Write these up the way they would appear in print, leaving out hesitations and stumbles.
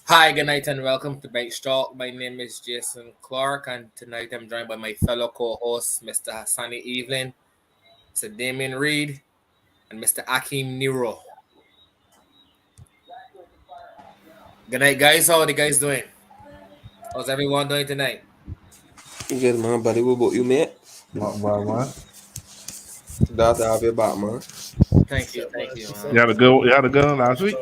Hi, good night, and welcome to Bike Talk. My name is Jason Clark, and tonight I'm joined by my fellow co-hosts, Mr. Hassani Evelyn, Mr. Damien Reed, and Mr. Akeem Nero. Good night, guys. How are the guys doing? How's everyone doing tonight? Good man, buddy. What about you, mate? Not bad, man. Glad to have you back, man. Thank you, man. You had a good one last week.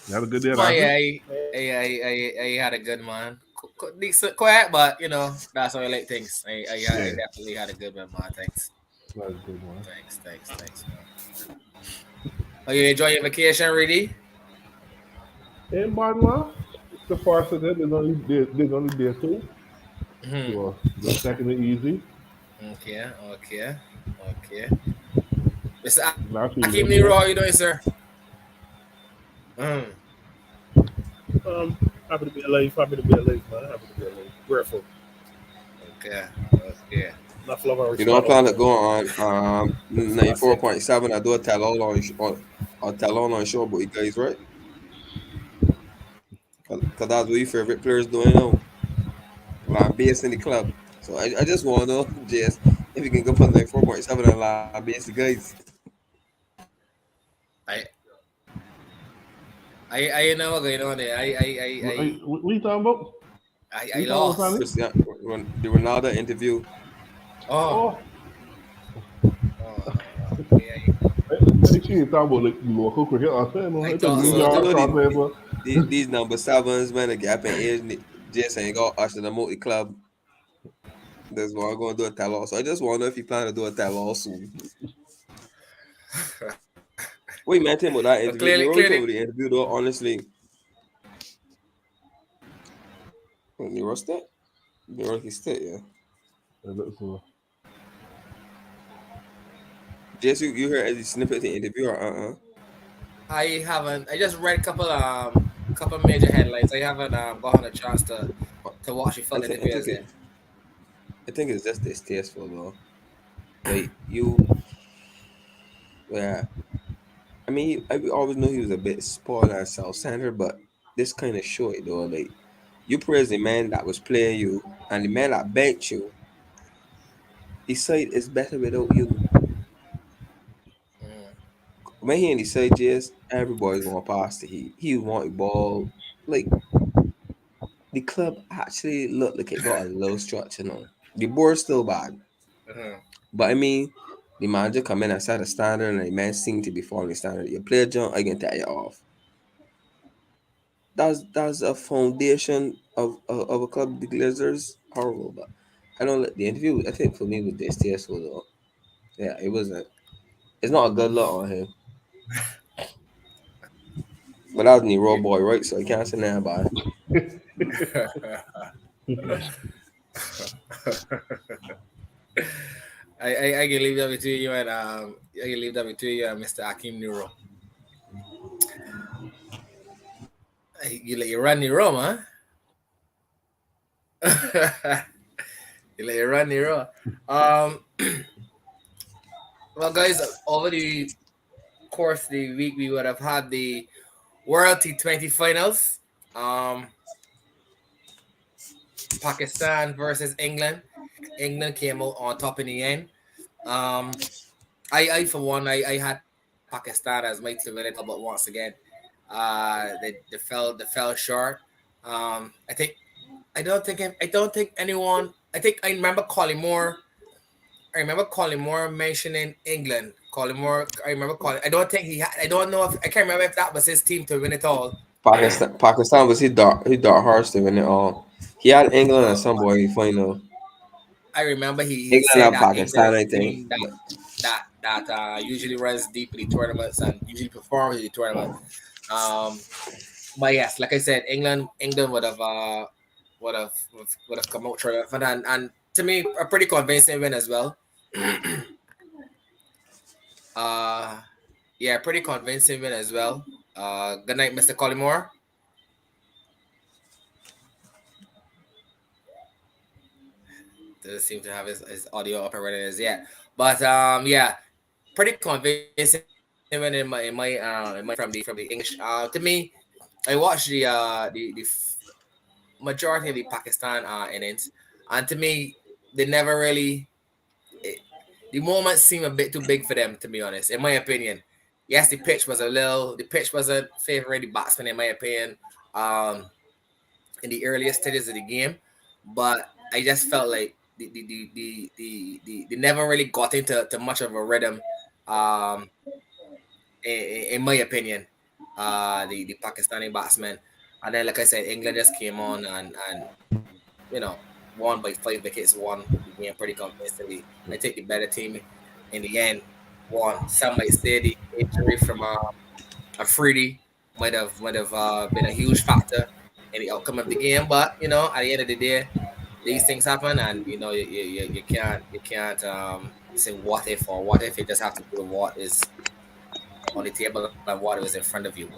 You had a good day last yeah, week. I had a good one. Decent, quiet, but that's how I like things. I definitely had a good one, man. Thanks. That was a good one. Thanks, man. Are you enjoying your vacation, really? Ain't bad, man. So far, so good. There's only day two. Mm-hmm. So just taking it easy. Okay. Mr. Last week, Akeem Nero, how you doing, sir? Happy to be alive, man. Happy to be alive. Grateful. Okay. Enough love and You know, I respect. plan to go on 94.7. I do a tell all on show about you guys, right? Because that's what your favorite players doing now. Well, I'm based in the club. So I just want to know, Jess, if you can go put 94.7 and like base the guys. I know what's going on there. What are you talking about? I lost. The Ronaldo interview. Oh. I think you talking about like local cricket. I thought so. These number sevens, man, the gap in age, Jess ain't got usher them out the club. That's why I'm going to do a tell-all. So I just wonder if you plan to do a tell-all soon. Wait, man, tell me about that interview. Clearly. The interview, though, honestly. New York State? New York State, yeah. I look so. Jess, you heard a snippet of the interview or I haven't. I just read a couple major headlines. I haven't gotten a chance to watch the full interview yet. I think it's just distasteful, though. Like, I mean, I always knew he was a bit spoiled and self-centered, but this kind of show it, though. Like, you praise the man that was playing you, and the man that benched you, his side is better without you. When he in the side, Jess, everybody's going to pass to he want the ball. Like, the club actually looked like it got a low structure now. The board's still bad. But I mean, the manager come in and set a standard, and the man seem to be following the standard. Your player jump, I can tell you off. That's a foundation of a club. The Glazers horrible, but I don't let the interview. I think for me was distasteful though. Yeah, it wasn't. It's not a good look on him. But that was Nero boy, right? So I can't say nothing about it. I can leave that between you and Mr. Akeem Nero. You let you run Nero, huh? You let you run Nero. Well, guys, over the course of the week, we would have had the World T20 finals. Pakistan versus England. England came out on top in the end. I for one, I had Pakistan as my team, but once again, they fell short. I don't think anyone. I remember Colin Moore. I remember Colin Moore mentioning England. Colin Moore. I remember Colin. I don't think he had. I don't know if I can't remember if that was his team to win it all. Pakistan was his dark horse to win it all. He had England and some boy in the final. I remember he England said and that Pakistan, England I think. that that usually runs deep in the tournaments and usually performs in the tournament. Um, but yes, like I said, England would have come out triumphant, and to me, a pretty convincing win as well. uh, yeah, pretty convincing win as well. Good night, Mr. Collymore. Doesn't seem to have his audio up and running as yet. But yeah, pretty convincing win in my opinion from the English. To me, I watched the majority of the Pakistan innings, and to me, they never really. It, the moment seemed a bit too big for them, to be honest. In my opinion, yes, the pitch wasn't favoring the batsman in my opinion. Um, in the earliest stages of the game, but I just felt like they never really got into much of a rhythm. Um, in my opinion, the Pakistani batsmen, and then like I said, England just came on and you know won by 5 wickets, won the game pretty convincingly. I think the better team in the end won. Some might say the injury from Afridi might have been a huge factor in the outcome of the game. But at the end of the day, these things happen, and you can't say what if or what if. You just have to do what is on the table and what was in front of you.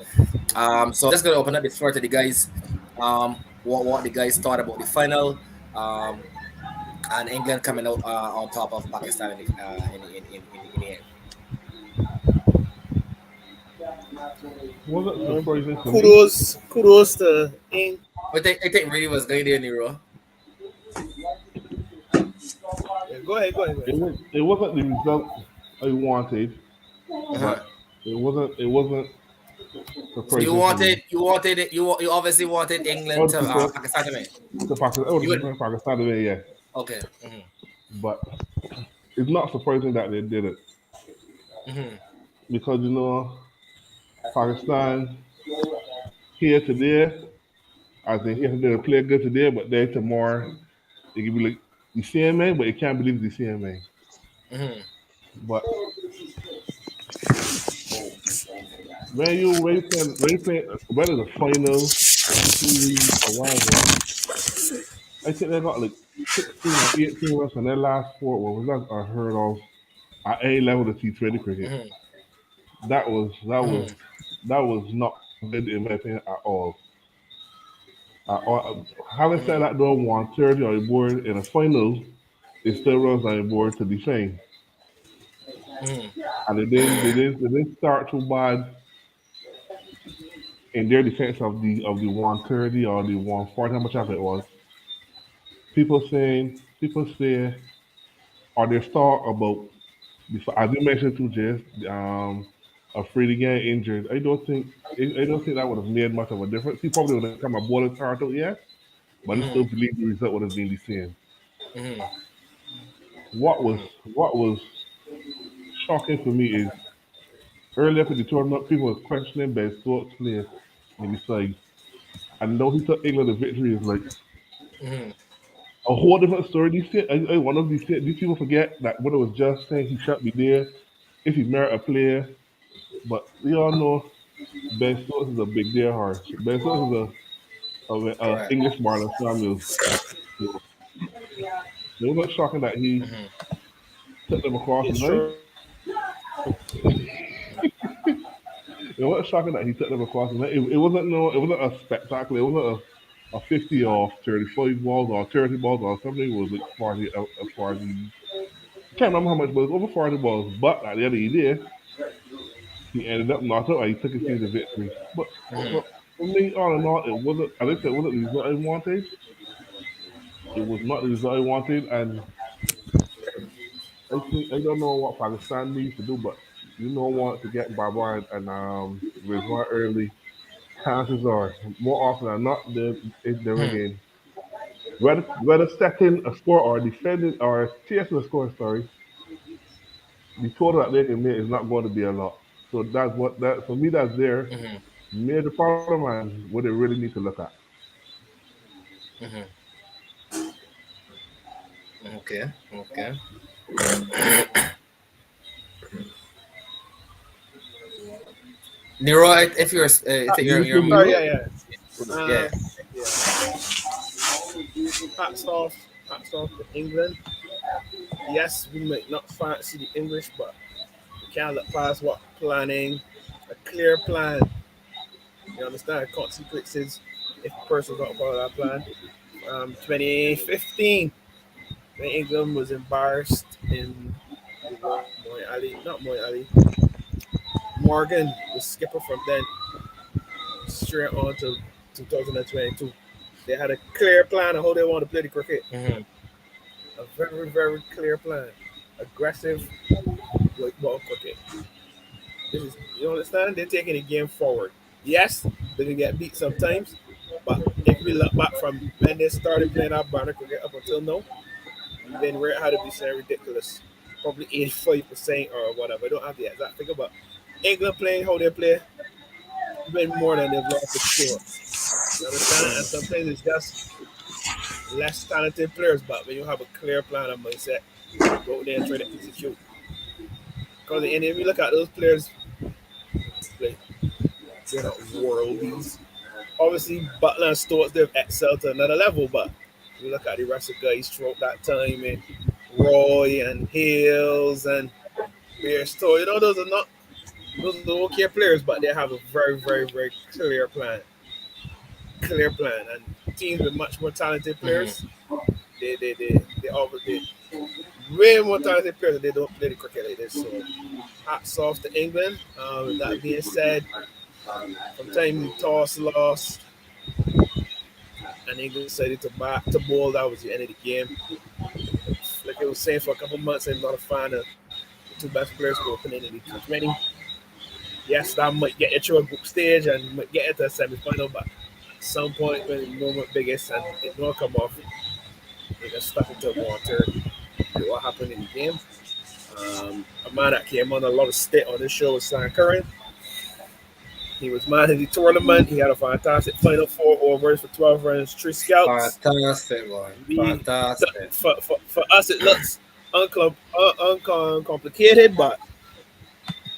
So I'm just gonna open up the floor to the guys. What the guys thought about the final. Um, and England coming out on top of Pakistan in the end. Wasn't surprising to me. Kudos to Eng. I think really was going there in the row. Yeah, go ahead. It wasn't the result I wanted, Uh-huh. but it wasn't So you surprising to me. wanted you wanted it you obviously wanted England Oh, to to, Pakistan to win. to Pakistan, oh, You would to Pakistan today, yeah. okay. Mm-hmm. But it's not surprising that they did it Mm-hmm. because Pakistan here today, I think here today they play good today, but then tomorrow it can be like the CMA, but you can't believe the CMA. Mm-hmm. But when you play whether the final, a series, or whatever, I think they got like 16 or 18 runs on their last four. What was that unheard of at any level of T20 cricket? Mm-hmm. That was that was Mm-hmm. that was not good in my opinion at all. Having said that, though, 130 on the board in a final, it still runs on the board to defend, Mm-hmm. and they didn't start too bad in their defense of the 130 or the 140, how much of it was. People say, or they thought about before, as you mentioned too, Jess, afraid to get injured. I don't think that would have made much of a difference. He probably would have come a bowling start out, yes, but I still Mm-hmm. believe the result would have been the same. Mm-hmm. What was what was shocking for me is earlier in the tournament, people were questioning Ben Stokes' play in the side. And now he took England to victory is like Mm-hmm. a whole different story. One of these people forget that what it was just saying he should be there if he merit a player. But we all know Ben Stokes is a big deal horse. Ben Stokes is a Correct. English Marlon Samuels. So it wasn't shocking that he Mm-hmm. took them across the It's line. true. It wasn't shocking that he took them across the line. It wasn't a spectacle. It wasn't a 50 or 35 balls or 30 balls or something. It was like 40, 40. I can't remember how much, but it was over 40 balls. But at the end of the day, he ended up knocked out and he took his team to victory. But Mm-hmm. for me, all in all, it wasn't, as I said, it wasn't the result I wanted. It was not the result I wanted. And I don't know what Pakistan needs to do, but what, to get Babar and Rizwan early, chances are, more often than not, they're Mm-hmm. again. Whether setting a score or defending or chasing a score, sorry, the total that they can make is not going to be a lot. So that's what that for me. That's their Mm-hmm. major problem and what they really need to look at. Mm-hmm. Okay. Okay. Nero, if you're, I think You you're still mute. Sorry, Nero? yeah. Yeah. Yeah. Hats off, hats off to England. Yes, we might not fancy the English, but we can't look past what planning, a clear plan. You understand? Consequences if a person's not part of that plan. 2015, when England was embarrassed in what Moy Ali, not Moy Ali, Morgan was skipper from then straight on to 2022. They had a clear plan of how they want to play the cricket. Mm-hmm. A very, very clear plan. Aggressive with ball cricket. This is, you understand? They're taking the game forward. Yes, they can get beat sometimes, but if we look back from when they started playing our banner cricket up until now, we've been had to be saying ridiculous. Probably 85% or whatever. I don't have the exact figure, but England playing how they play, been more than they've lost for sure. You understand? And sometimes it's just less talented players, but when you have a clear plan and mindset, go out there and try to execute. Because if you look at those players, like, they're not worldies. Obviously, Butler and Stokes, they've excelled to another level, but you look at the rest of the guys throughout that time, and Roy and Hills and Bearstow, those are okay players, but they have a very, very, very clear plan. Clear plan. And teams with much more talented Mm-hmm. players, they way more talented players, they don't play the cricket like this. So hats off to England. With that being said, from time the toss lost and England decided to back to bowl, that was the end of the game. Like I was saying for a couple months, I'm not a fan of the two best players who open in the T20. Yes, that might get you to a group stage and might get you to a semi-final, but at some point when the moment biggest and it don't come off, they just stuck into water. What happened in the game? A man that came on a lot of stit on this show was Sam Curran. He was man of the tournament. He had a fantastic final 4 overs for 12 runs, 3 scouts. Fantastic, boy. We, Fantastic. for us, it looks uncomplicated, but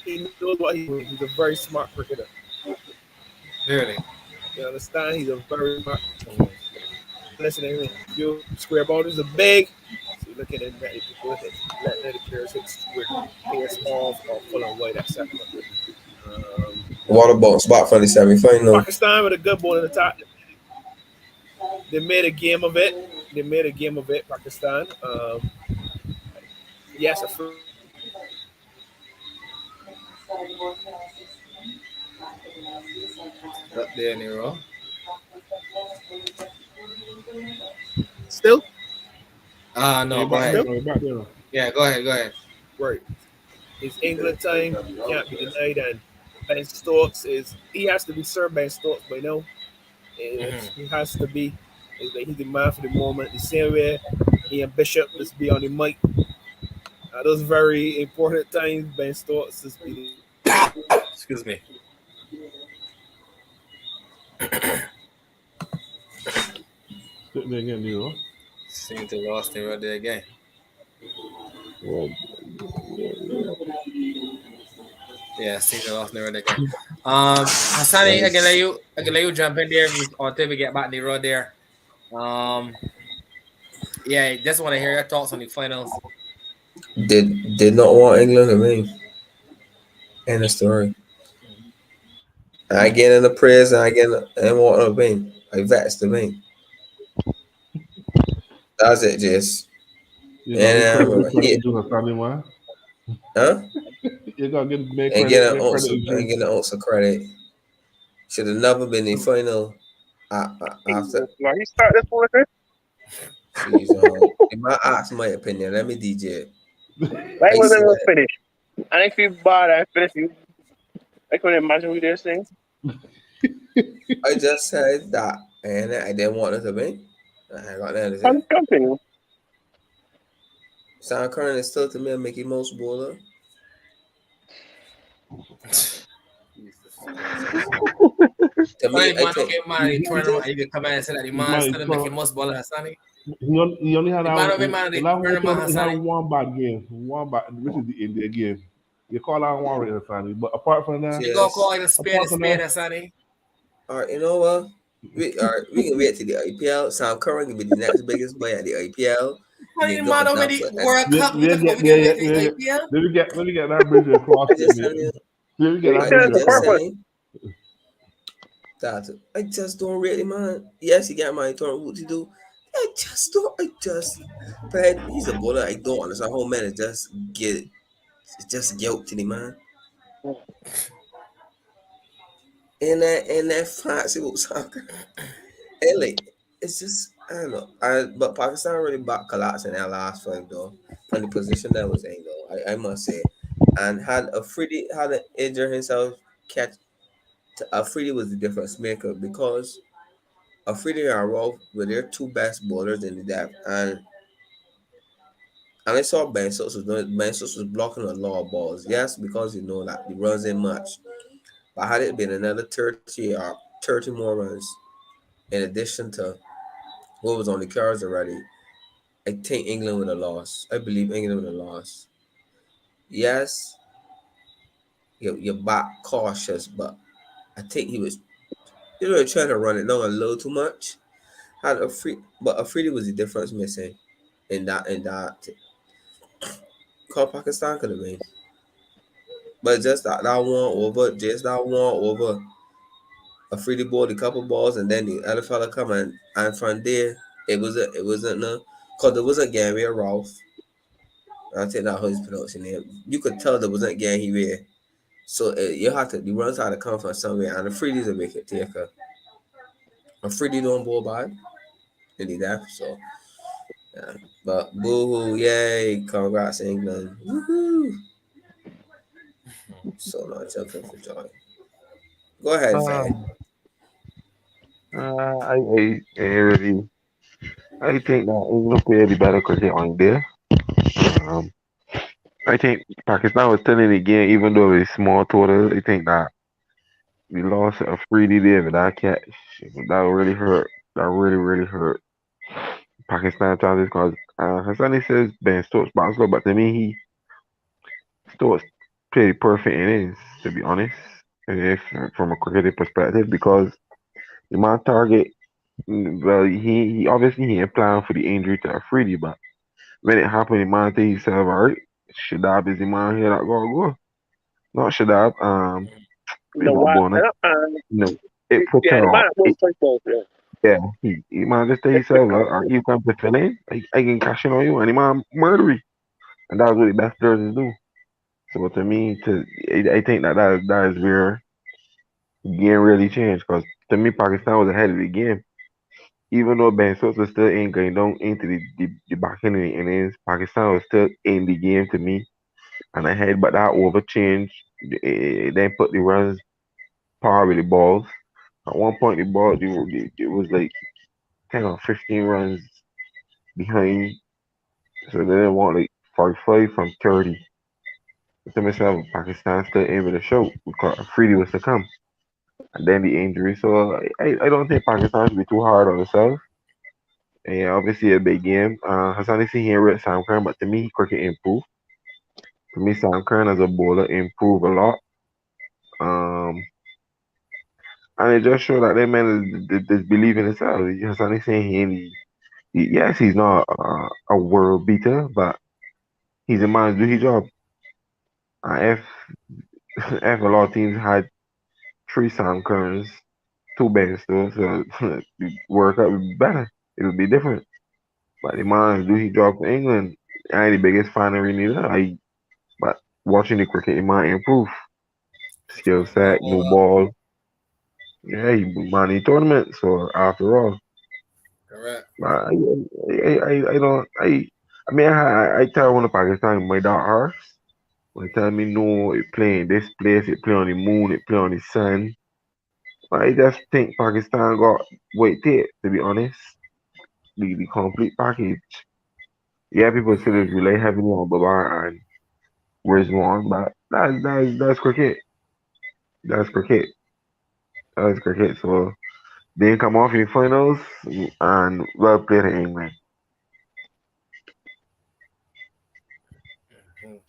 he knows what he's doing. He's a very smart cricketer. Really. You understand? He's a very smart. Mm-hmm. Listen, you square boundaries are big. So you're looking at letting people hit, letting the players hit with pace off or full and wide, etc. Um, What about spot for the semi-final? Pakistan with a good ball in the top. They made a game of it. They made a game of it, Pakistan. Yes, a Up there, Nero. still No, Hey, go back ahead. there, still no, back there. Yeah, go ahead. Go ahead. right. It's England time. Can't be denied. And Ben Stokes is he has to be served Ben Stokes by now. Mm-hmm. He has to be. It's like he's the man for the moment. The same way he and Bishop must be on the mic. At those very important times, Ben Stokes is be Excuse me. Sit there again, Nero. Seem to lost Nero there again. Well, Yeah, seem to lost Nero there again. Hassani, I can let you jump in there until we get back Nero there. Um, yeah, just want to hear your thoughts on the finals. Did not want England to win. End of story. I get in the praise and I get and want to win. I vexed to win. That's it, just you gotta and give credit to do a family man. huh? You gotta make And credit, get an make credit ounce, to and do. get an ounce of credit. Should have never been the final. After No, he started for it. please, in my ask my opinion, let me DJ. That I wasn't said even finished. And if you bought that finish, you I couldn't imagine what they're saying. I just said that, and I didn't want it to win. I got nothing to say. I'm continue. Sam Curran is still to me a Mickey Mouse bowler. Jesus. To me, Sorry, I man, think okay, man, the tournament, you can come in and say that the man Mike, still making most ball, Hassani. He only had The man of the man, the the last tournament, he had Hassani. one bad game, which is the India game. You call that one right, Sonny. But apart from that, You gonna Cheers. call it apart a from spade, that, Sonny? All right, you know what? We can wait till the IPL. Sam Curran can be the next biggest boy at the IPL. What He do you can drop man a over dance the and World we Cup? You we talk about get we yeah, can yeah, wait for the yeah. IPL? Let me get that bridge across I with just me. tell you Let me get He that said bridge I it's a just across. purpose. saying that I just don't really man. Yes, he got my turn what to do. I just but he's a bowler. I don't understand how men just get it's just guilt to the man. And that fancy about soccer. And like it's just I don't know. But Pakistan really back collapsed in their last five though. From the position that was in though, I must say. And had Afridi had to injure himself catch Afridi was the difference maker because Afridi and Rolf were their two best bowlers in the depth and I saw Ben Stokes was blocking a lot of balls. Yes, because you know that he runs in much. But had it been another 30 more runs in addition to what was on the cards already, I think England would have lost. I believe England would have lost. Yes, you're back cautious, but I think he was trying to run it down a little too much. Had a free, but Afridi was the difference missing in that call Pakistan could have been. But just that one over, just that one over. Afridi ball a couple balls, and then the other fella come and from there it wasn't no, cause there wasn't Gary or Ralph. I think that how he's pronouncing it. You could tell there wasn't Gary. So you have to the runs had to come from somewhere, and the Freddie's a wicket taker. And Freddie don't bowl bad in the depth, so yeah. But boo yay, congrats England. Woohoo! So not jumping for joy. Go ahead, Fad. Um, I really, I think that England played the better cricket on there. Um, I think Pakistan was still in the game, even though it's small total. I think that we lost a freely there with that catch. That really hurt. That really hurt Pakistan chances because Hassani says Ben Stokes bounced low, but to me, Stokes played perfect innings, to be honest, if from a cricketing perspective, because the man target, well, he obviously he ain't planning for the injury to Afridi, but when it happened, the man think himself, all right, Shadab is the man here that go. Not Shadab, The he's not why? born, you know, it puts Yeah, her the on. mind was first off. Yeah. Yeah, he man just tell himself, like, are you come to fill in? I can cash in on you, and the man murder you. And that's what the best players do. So to me, I think that is where the game really changed. Because to me, Pakistan was ahead of the game. Even though Ben Stokes was still ain't going down into the back end of the innings, Pakistan was still in the game to me and ahead. But that over changed. Then put the runs par with the balls. At one point, the ball it was like 10 or 15 runs behind. So they didn't want like 45 from 30. To myself, Pakistan still in with a show because Freely was to come. And then the injury. So I don't think Pakistan should be too hard on themselves. And yeah, obviously a big game. Hassan is here with Sam Curran, but to me, cricket improved. To me, Sam Curran as a bowler improved a lot. Um, and it just showed that that man is believing himself. Hassan is saying yes, he's not a world beater, but he's a man to do his job. If if a lot of teams had three Sam Currans, two Ben Stokes, so the World Cup would be better. It would be different. But the man do his job for England. I ain't the biggest fan of really that. But watching the cricket, the man improve. Skill set, new Well, ball. Yeah, he won the tournament. So after all, correct. but I don't I mean I tell one of Pakistan my dark horse. When tell me no, it play in this place, it play on the moon, it play on the sun. But I just think Pakistan got wait there, to be honest. The complete package. Yeah, people still rely heavily on Babar and Rizwan, but that's cricket. That's cricket. That's cricket. So they come off in finals and well played in England. Mhm.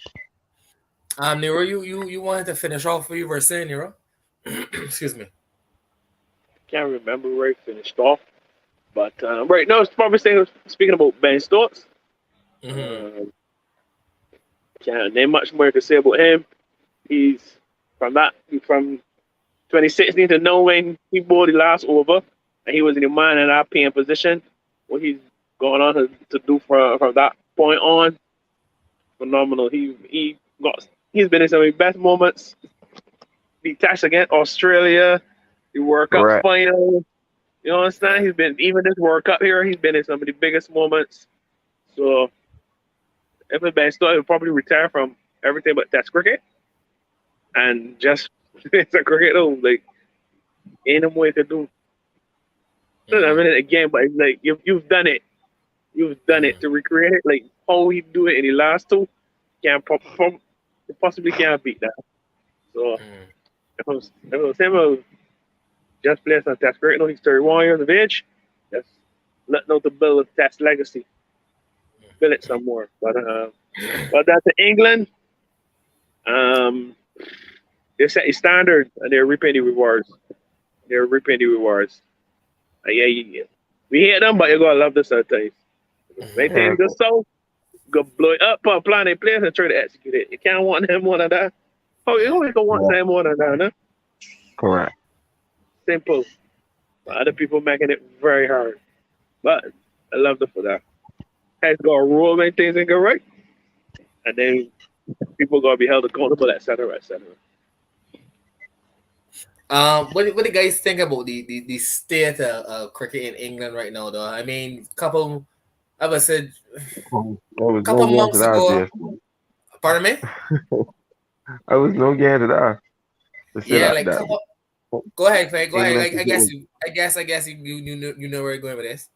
Nero, you wanted to finish off what you were saying, Nero? Excuse me. Can't remember where he finished off. But right now, it's probably saying speaking about Ben Stokes. Hmm. Uh, can't name much more to say about him. He's from 2016 to now when he bought the last over, and he was in the man in our paying position. What he's going on to do from that point on, phenomenal. He's been in some of his best moments. The test against Australia, the World Cup Correct. final. You know what I'm saying? Right. He's been even this World Cup here. He's been in some of the biggest moments. So if it's been still, he'll probably retire from everything but Test cricket and just it's a cricket though. Like ain't no more you can do. I Hmm. mean again, but it's like you've done it. You've done it Hmm. to recreate it. Like how he do it in the last two, can't possibly can't beat that. So Hmm. if it was him, I would just play some Test cricket. No, he's 31 years of age. Just letting out to build a Test legacy, build it some more. But that's in England. Um, they set a standard and they're reaping the rewards. They're reaping the rewards. Yeah. We hate them, but you're gonna love this sometimes. Hmm. Maintain this so, go blow it up on planet players and try to execute it. You can't want them more than that. Oh, you always don't want Yeah, them more than that, no? correct. Simple. But other people making it very hard. But I love them for that. Has got a rule, make things and go right. And then people gonna be held accountable, etc., etc. What do you guys think about the state of cricket in England right now, though? I mean, I would say, I was no couple game to months that, ago. Jess. Pardon me. I was no game to that. To say Yeah, that like that couple. Go ahead, Craig. Go ahead. England I cricket guess was. you. I guess you know where you're going with this.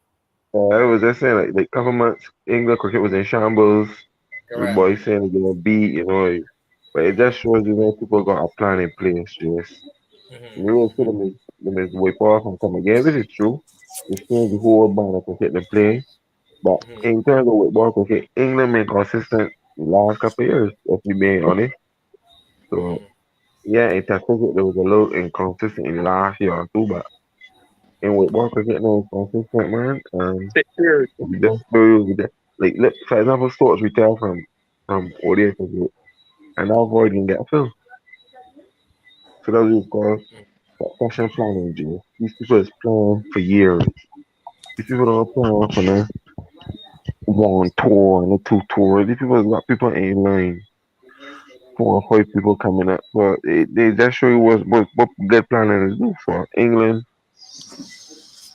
I was just saying like couple months England cricket was in shambles. The Correct. boys saying they're gonna beat, but it just shows you when people got a plan in place, Jess. Hmm. You always see them is way off and come again, which is true. It's changed the whole band of cricket they play. But Hmm. in terms of with ball cricket, England been consistent the last couple of years, if we being honest. So Hmm. yeah, in test cricket there was a little inconsistent in the last year or two, but in with ball cricket now it's consistent, man. And 6 years. we just show you like look, for example, Stokes retired from ODI cricket and that void didn't get filled. So that was called succession planning, Jay. These people is playing for years. These people don't plan for no one tour and a two tour. These people has got people in line, 4 or 5 people coming up. But they just show you what good planning is do for England.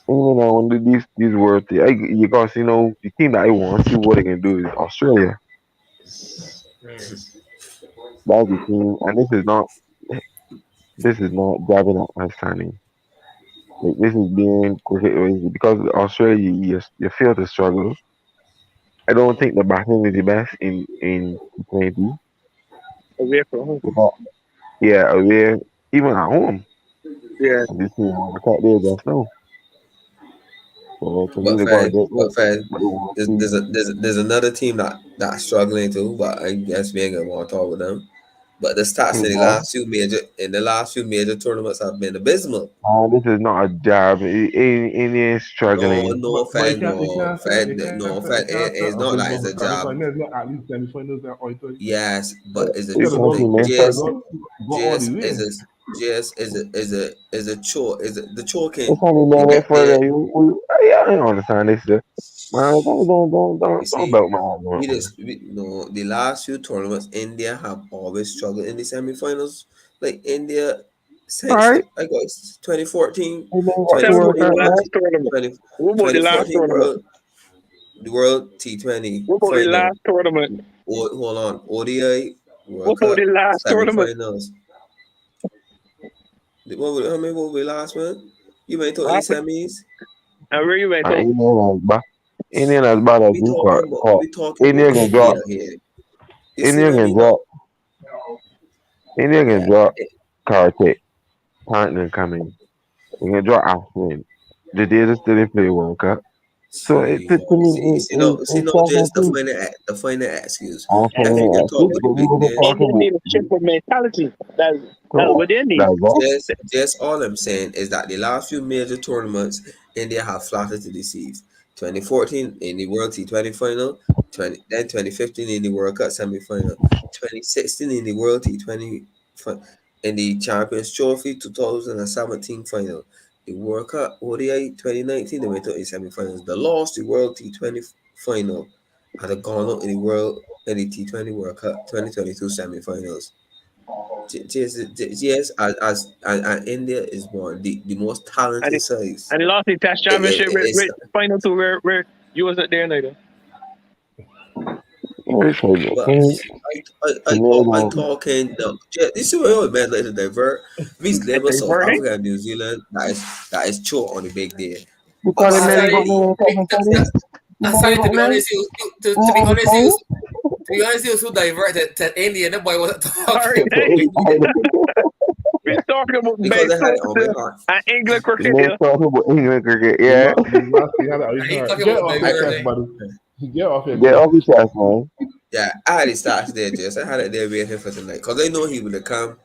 England are one of these world you guys the team that I want to see what they can do is Australia. Hmm. That's the team, and this is not driving up my standing. Like this is being cricket because Australia you feel the struggle. I don't think the batting is the best in T20. Away from home. But yeah, away even at home, Yeah. and this is what I can't do just now. So to me, But they got a Fed, great but look. Fed, But they want there's to see. there's, a, there's another team that's struggling too. But I guess we ain't gonna want to talk with them. But the stats Who's that? in the last few major tournaments have been abysmal. This is not a job. Indian is No, struggling. no, But Fed, no, Fed, no, Fed. it can't say It's not like it's abysmal a for job. semifinals. Not at least semifinals there or anything. Yes, but is it You Yeah, they can't see don't. like man They struggling. JS? don't go all the JS is way. a JS is a choke. Is it the choking? It's only You man that get there. further. Yeah, I understand this. Man, You don't see, belt my head, man. no, the last few tournaments, India have always struggled in the semifinals. Like India, All since right, 2014, and then got Tell two me World about the 2014, Cup, right? last tournament. 20 What about the last 2014 tournament? the World T20 What about the final. last tournament? Hold on, ODI What World about the Cup last tournament? semifinals. How many were we last one? You went to any Africa. semis? And where you went to? Indian as bad as you caught. We talking about Indian can India drop. here. You see Indian what I can mean? Now? drop. Indian can Yeah. drop. Karate. Partner coming. He can drop Ashwin. Jadeza still didn't play World Cup. So to me, See, it's no, talking just to. the final excuse. I'm If you saying can that talk too, with but the we big wasn't men, talking England about. need a chipper mentality. That's So what they need. that's all. just all I'm saying is that the last few major tournaments, India have flattered to deceive. 2014 in the World T20 final, 2015 in the World Cup semi final, 2016 in the World T20 in the Champions Trophy 2017 final, the World Cup ODI 2019 they went to the semi finals. The lost the World T20 final had gone out in the T20 World Cup 2022 semi finals. Yes, as India is one the most And talented it, size. and they lost the test championship It's with final two where you wasn't there neither. Very true. but To me, I though, talking the this is what I meant like to divert. If It's label South diverting. Africa and New Zealand that is choked on the big day. But because the I man ain't got sadly, no cup and study. The man ain't sorry to got be none. honest, to be I'm honest, sorry. he was so diverted to India. That boy wasn't Sorry, talking about hey, India. we're talking about because I had it on my baseball heart. and England The cricket man here. talking about England cricket. You Yeah. must, you must see how that is He hard. talking Get about off your I chest, diverting. buddy. Get off your Get chest. off your chest, man. I had it started there, just I had it there waiting for tonight because I know he would have come.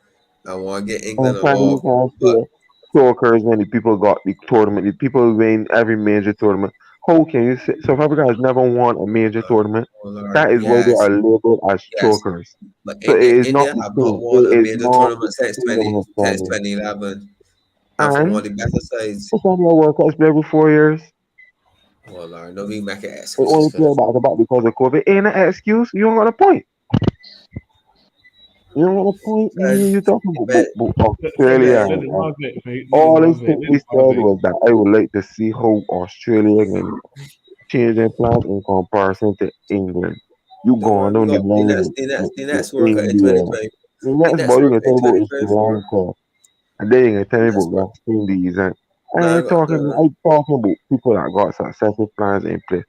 I want to get I'm England trying to involved, look but at so occurs when the people got the tournament. The people win every major tournament. How can you say South Africa has never won a major tournament? oh Lord, That is why they yes, are labeled as yes. chokers. But So it is not India the have not thing. won a It is major not the tournament since thing of since standing. 2011, and from one And of the better sides. it's only a World Cup play every 4 years. Oh Lord, no we make They excuses only for play that. back to back because of COVID. Ain't an excuse. You don't got a point. You don't got a point. And You talking but about Say Australia. let but the And man say, let the all I man say, let simply the man said say. was that I would like to see how Australia can change their plans in comparison to England. You don't going worry, we on the got line the with next World Cup in India. 2020. The The next next ball you World can Cup in tell about is Sri 2024. Lanka. And then you can tell me That's about what. West Indies. And I No, ain't talking no, I talking about people that got successful plans in place.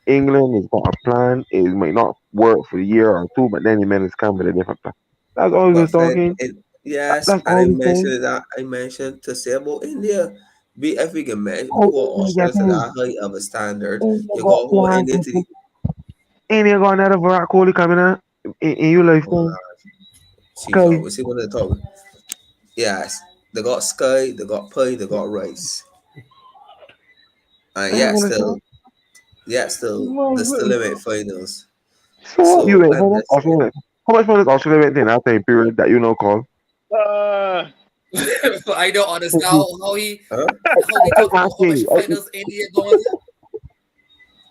England has got a plan. It might not work for a year or two, but then the men is come with a different plan. That's all we but was Fred, talking. yes, That's and all we saying. I mentioned to say about India. Be if we can How hold India Australia to getting that high of a standard, India you got got hold plans India in to place. the India got another Virat Kohli coming out in your oh lifetime. Lord, see Sky. talk. We see what they talk. Yes, they got sky, they got pie, they got rice, and I don't understand. they still in finals. So what? You So went I'm for that? just saying, Australia. How much money does Australia went in that time period that you know called? Uh, But I don't understand huh? how he talking I'm about how asking much you. finals India going to.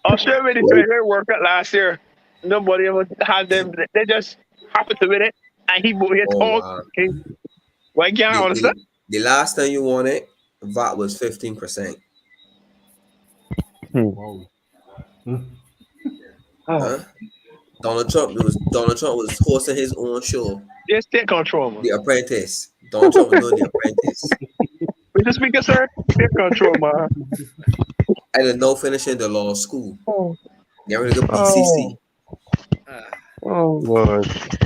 Australia made it to Like, a World Cup last year. Nobody ever had them. They just happened to win it, and he moved his Oh talk. wow. Okay, why can't The, understand? the, the last time you won it, VAT was 15%. hmm. Wow. Huh? Donald Trump was hosting his own show, Just take control, man. The Apprentice. Donald Trump was doing The Apprentice. Mr. Speaker, sir, take control, man. And then no finishing the law school. Oh, Get ready to go oh, BCC. Ah, oh, God. all right.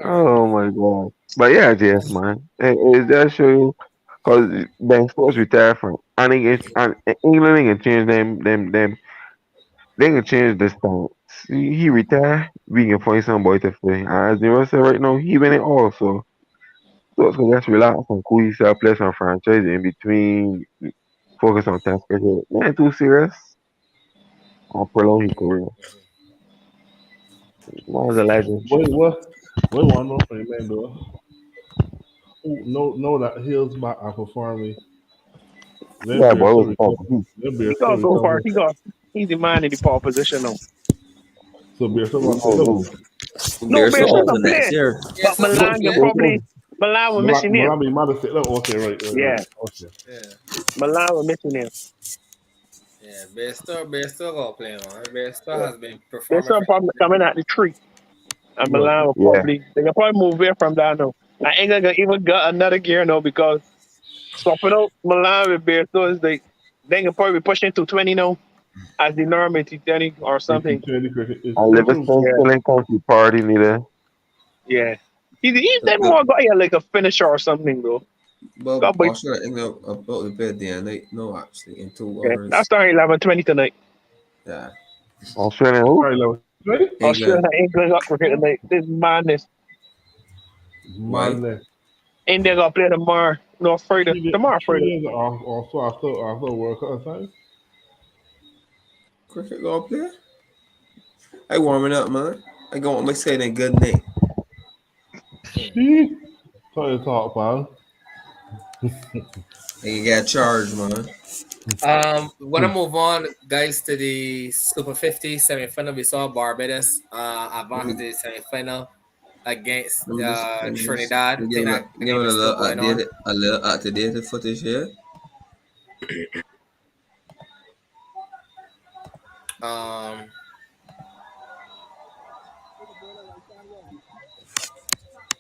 Oh, my God. But yeah, yes, man. It does show you because Ben sports retire from, and England can change they can change this time. See, he retire, we can find somebody to play. And as the say right now, he win it all. So it's gonna just relax and cool yourself, play some franchise in between, focus on test cricket. Man, too serious. Or prolong his career. Man's a legend. What one more for man though? Know that heels back and performing. Then Yeah, beer boy, still was recover. he Then He beer still got so far. recover. He's the man in the power position now. So beer still got sit oh, down. No, Beer Bear still still out oh, till can next play, year. Yeah, but still got Milan play. can oh, probably Milan will missing him. Malami might sit down. Okay, Yeah, right. Okay. Yeah, Milan will missing him. yeah. Bear still got play, man. Bear still Yeah. has been There's performing some for problem coming out the tree, and But Milan will yeah. probably they can probably move away from that now. I ain't gonna even got another gear now because swapping out Milan with Bear is they can probably be pushing to 20 now as the norm in T20 or in something. T20 cricket is And so true. Livingston Yeah, still in country party neither. yeah. He's The, never the, more got here like a finisher or something, bro. well, Got by Australia England about to play the day and night. No, actually, in two yeah. That's hours. starting 11:20 tonight. Yeah. Australia who? Sorry, level T20? England. Australia, England got cricket tonight. This is madness. Why? Madness. India got to play tomorrow. No, Friday. Tomorrow, Three Friday. days off, also after World Cup time. Cricket go up there? I warming up, man. I go on my saying a good night. Shit. Tell you talk, pal. I got charged, man. When I move on, guys, to the Super 50 semifinal, we saw Barbados Let advance to me, the semifinal against let Trinidad. me I think that give game it is still going on. a little updated footage here. Um,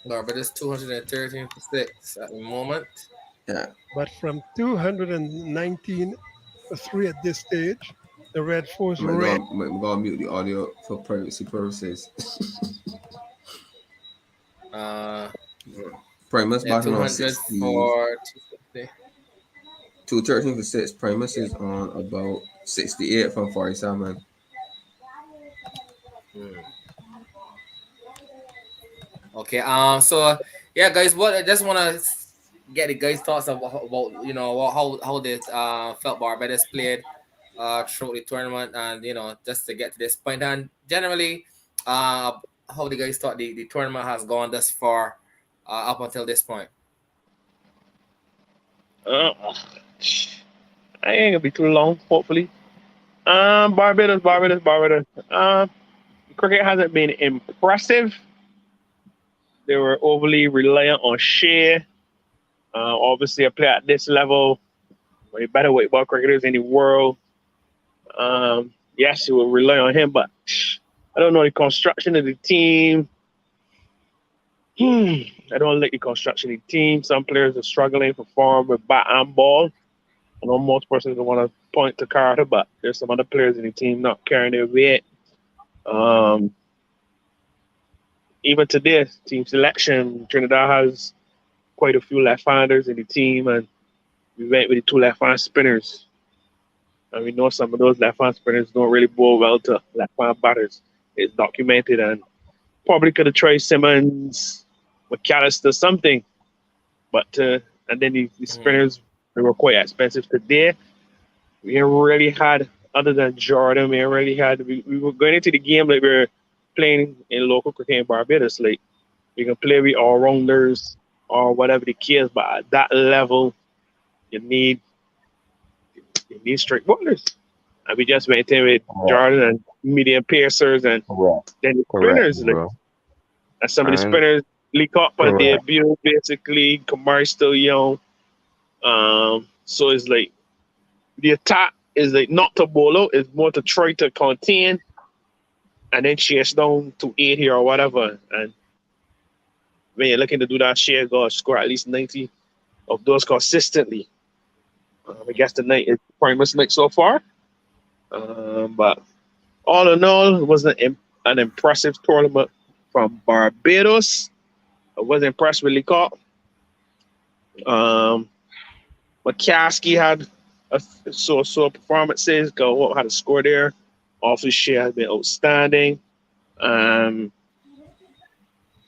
Barbados 213 for six at the moment. Yeah, But from 219 for three at this stage, the red force red. I'm gonna mute the audio for privacy purposes. Uh, Primus yeah, batting on 200 60, for 250. 213 for 6. Primus is on about 68 from 47. Hmm. Okay. So yeah, guys, what I just want to get the guys' thoughts about how they felt Barbados played throughout the tournament, and just to get to this point, and generally how the guys thought the tournament has gone thus far up until this point. Uh, I ain't gonna be too long, hopefully. Barbados. Cricket hasn't been impressive. They were overly reliant on Shea. Obviously, a player at this level, one of the better weight ball cricketers in the world. Yes, you will rely on him, but I don't know the construction of the team. I don't like the construction of the team. Some players are struggling to perform with bat and ball. I know most persons don't want to point to Carter, but there's some other players in the team not carrying their weight. Um, Even today, team selection, Trinidad has quite a few left-handers in the team, and we went with the two left-hand spinners. And we know some of those left-hand spinners don't really bowl well to left-hand batters. It's documented, and probably could have tried Simmons, McAllister, something. But and then the Mm, spinners, they were quite expensive today. We ain't really had, other than Jordan, we ain't really had. We were going into the game like we were playing in local cricket in Barbados. Like we can play with all rounders or whatever the case, but at that level, you need you need straight bowlers. And we just went in with Correct, Jordan and medium piercers, and correct, then the correct, spinners. Like bro. and some of the And spinners leak up on correct. debut. Basically, Kamari's still young. So it's like the attack is like not to bowl out, it's more to try to contain and then chase down to 80 or whatever. And when you're looking to do that, share got score at least 90 of those consistently. I guess the night is Primus night so far. But all in all, it was an impressive tournament from Barbados. I was impressed with Licott. Um, McCaskey had a so performances. Go had a score there. Off his share has been outstanding. Um,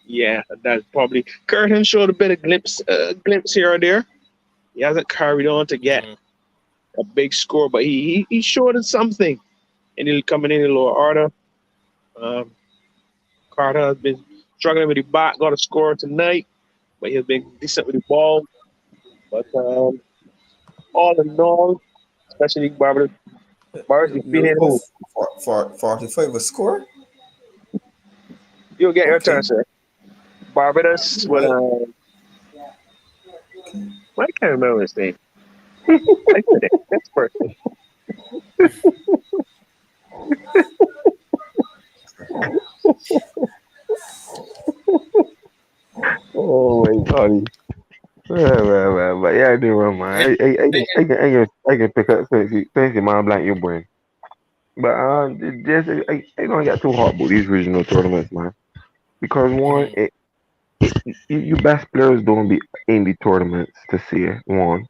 yeah, that's probably Curtin showed a bit of glimpse here or there. He hasn't carried on to get mm, a big score, but he showed us something. And he'll coming in the lower order. Um, Carter has been struggling with the bat, got a score tonight, but he's been decent with the ball. But all in all, especially Barbados defeating Liverpool who? for 45 a score. You'll get your Okay. turn, sir. Barbados with Right. I can't remember his name. I said it. That's person. Oh my god. But yeah, I do run, man. yeah, I can pick up since your mom blank your brain. But just I don't get too hot about these regional tournaments, man. Because one, mm, your best players don't be in the tournaments to see it. One,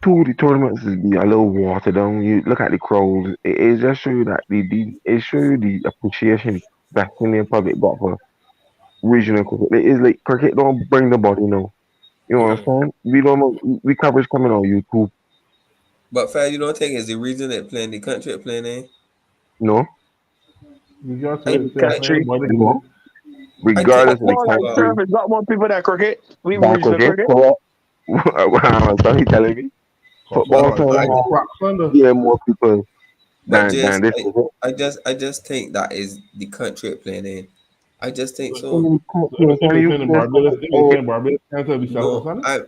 two of the tournaments is be a little watered down. You look at the crowds. It just show you that it show you the appreciation that Indian public got for regional cricket. It is like cricket don't bring the body now. You Mm. understand? We don't know, we coverage coming on YouTube. But fair, you don't think it's the region that playing the country it playing in? No, You got I, to In the say, I, man, country. but no. I think Regardless of the Football and well, turf country, has got more people than cricket. We that regional cricket, cricket. correct? Wow, so he telling me football football well, is trying I like to a have crack thunder. yeah more people but than just this cricket. I just think that is the country it playing in. I just think In so. the So country, if tell they you playing in this Barbados, cricket, if they playing Barbados, can't be set up or No, something. I